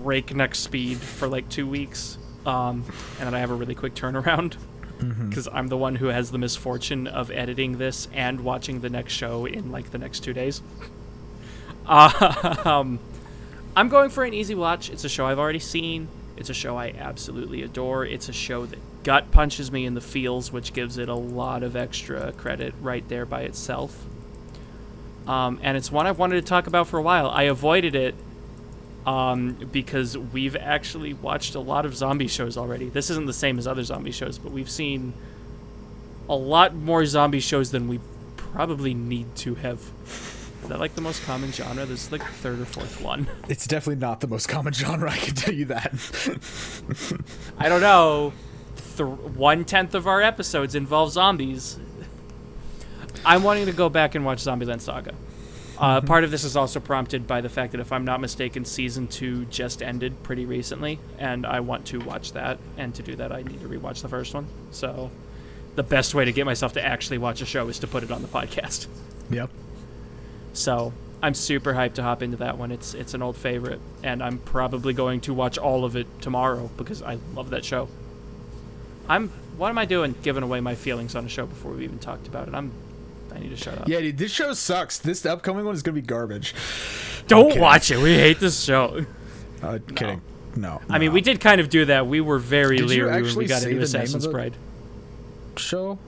breakneck speed for like 2 weeks, and then I have a really quick turnaround because I'm the one who has the misfortune of editing this and watching the next show in like the next 2 days. I'm going for an easy watch. It's a show I've already seen. It's a show I absolutely adore. It's a show that gut punches me in the feels, which gives it a lot of extra credit right there by itself. And it's one I've wanted to talk about for a while. I avoided it because we've actually watched a lot of zombie shows already. This isn't the same as other zombie shows, but we've seen a lot more zombie shows than we probably need to have. Is that like the most common genre? This is like the third or fourth one. It's definitely not the most common genre, I can tell you that. I don't know. 1/10 of our episodes involve zombies. I'm wanting to go back and watch Zombieland Saga. Part of this is also prompted by the fact that, if I'm not mistaken, Season 2 just ended pretty recently, and I want to watch that, and to do that I need to rewatch the first one. So the best way to get myself to actually watch a show is to put it on the podcast. Yep. So I'm super hyped to hop into that one. It's an old favorite, and I'm probably going to watch all of it tomorrow because I love that show. What am I doing giving away my feelings on a show before we even talked about it? I need to shut up. Yeah, dude, this show sucks. This upcoming one is going to be garbage. Don't watch it. We hate this show. Kidding. No. I mean, we did kind of do that. We were very Did you leery when actually we got say into the name of Assassin's the Bride. show?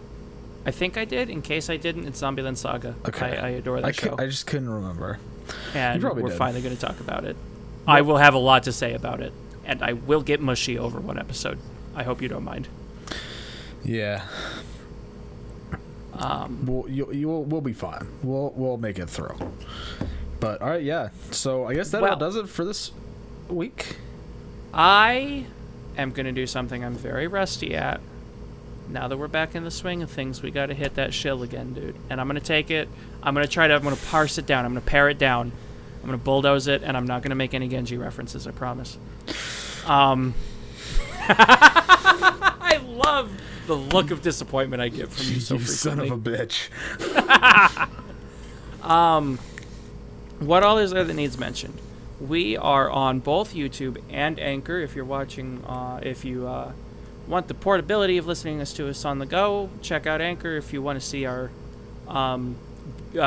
I think I did. In case I didn't, it's Zombieland Saga. Okay. I adore that show. I just couldn't remember. And You probably we're did. finally going to talk about it. I will have a lot to say about it, and I will get mushy over one episode. I hope you don't mind. Yeah. We'll be fine. We'll make it through. But all right, yeah. So I guess that all does it for this week. I am going to do something I'm very rusty at. Now that we're back in the swing of things, we got to hit that shill again, dude. And I'm going to take it. I'm going to parse it down. I'm going to pare it down. I'm going to bulldoze it, and I'm not going to make any Genji references, I promise. I love the look of disappointment I get from you so frequently. You son of a bitch. What all is there that needs mentioned? We are on both YouTube and Anchor. If you're watching, if you want the portability of listening to us on the go, check out Anchor. If you want to see our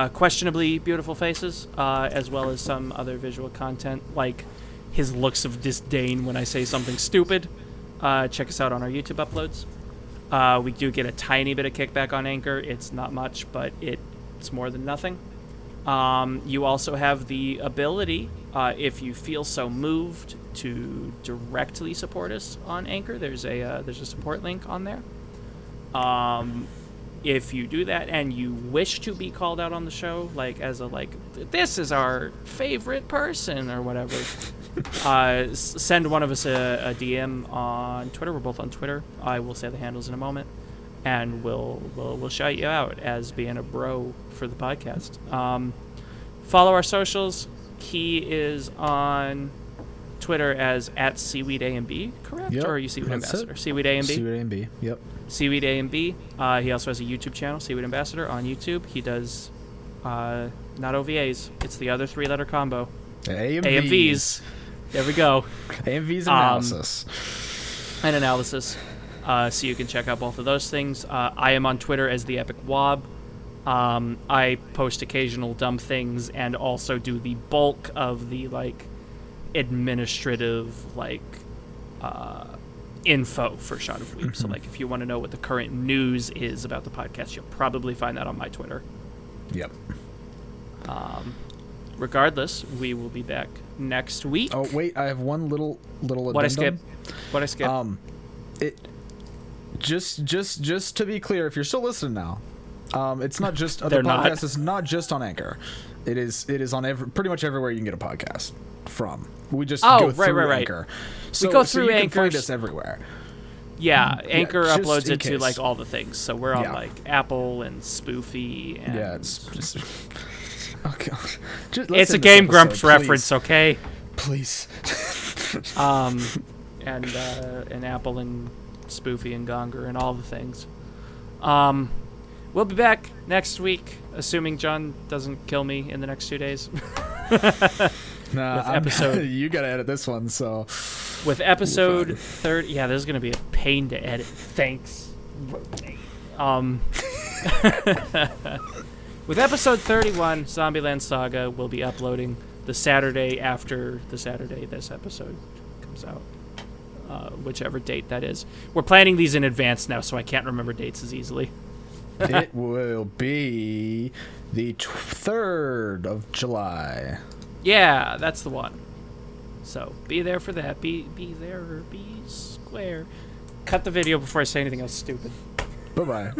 questionably beautiful faces, as well as some other visual content, like his looks of disdain when I say something stupid, check us out on our YouTube uploads. We do get a tiny bit of kickback on Anchor. It's not much, but it's more than nothing. You also have the ability, if you feel so moved, to directly support us on Anchor. There's a support link on there. If you do that and you wish to be called out on the show, like as this is our favorite person or whatever, send one of us a DM on Twitter. We're both on Twitter. I will say the handles in a moment, and we'll shout you out as being a bro for the podcast. Follow our socials. He is on Twitter as @SeaweedAMB, correct? Yep, Or are you Seaweed that's Ambassador? it. Seaweed AMB? Seaweed AMB, yep. Seaweed AMB. He also has a YouTube channel, Seaweed Ambassador, on YouTube. He does not OVAs. It's the other three-letter combo. AMVs. There we go. AMVs analysis. And analysis. So you can check out both of those things. I am on Twitter as the Epic Wob. I post occasional dumb things and also do the bulk of the administrative info for Shot of Weeb. So if you want to know what the current news is about the podcast, you'll probably find that on my Twitter. Yep. regardless, we will be back next week. Oh wait, I have one little addendum. What I skip? It just to be clear, if you're still listening now, it's not just the They're podcast not. is not just on Anchor. It is on pretty much everywhere you can get a podcast from. We just go through Anchor. So, We go through so you Anchor. can find us everywhere. Yeah, Anchor just uploads in it to case. like all the things. So we're on Yeah. like Apple and Spoofy. And Yeah, it's just okay. Just, let's it's a end this Game episode, Grumps please. reference, okay? Please. And Apple and Spoofy and Gonger and all the things. We'll be back next week, assuming John doesn't kill me in the next 2 days. Nah, With episode- you gotta edit this one, so With episode 30, yeah, this is gonna be a pain to edit. Thanks. With episode 31, Zombieland Saga will be uploading the Saturday after the Saturday this episode comes out, whichever date that is. We're planning these in advance now, so I can't remember dates as easily. it will be the 3rd of July. Yeah, that's the one. So be there for that. Be there or be square. Cut the video before I say anything else stupid. Bye-bye.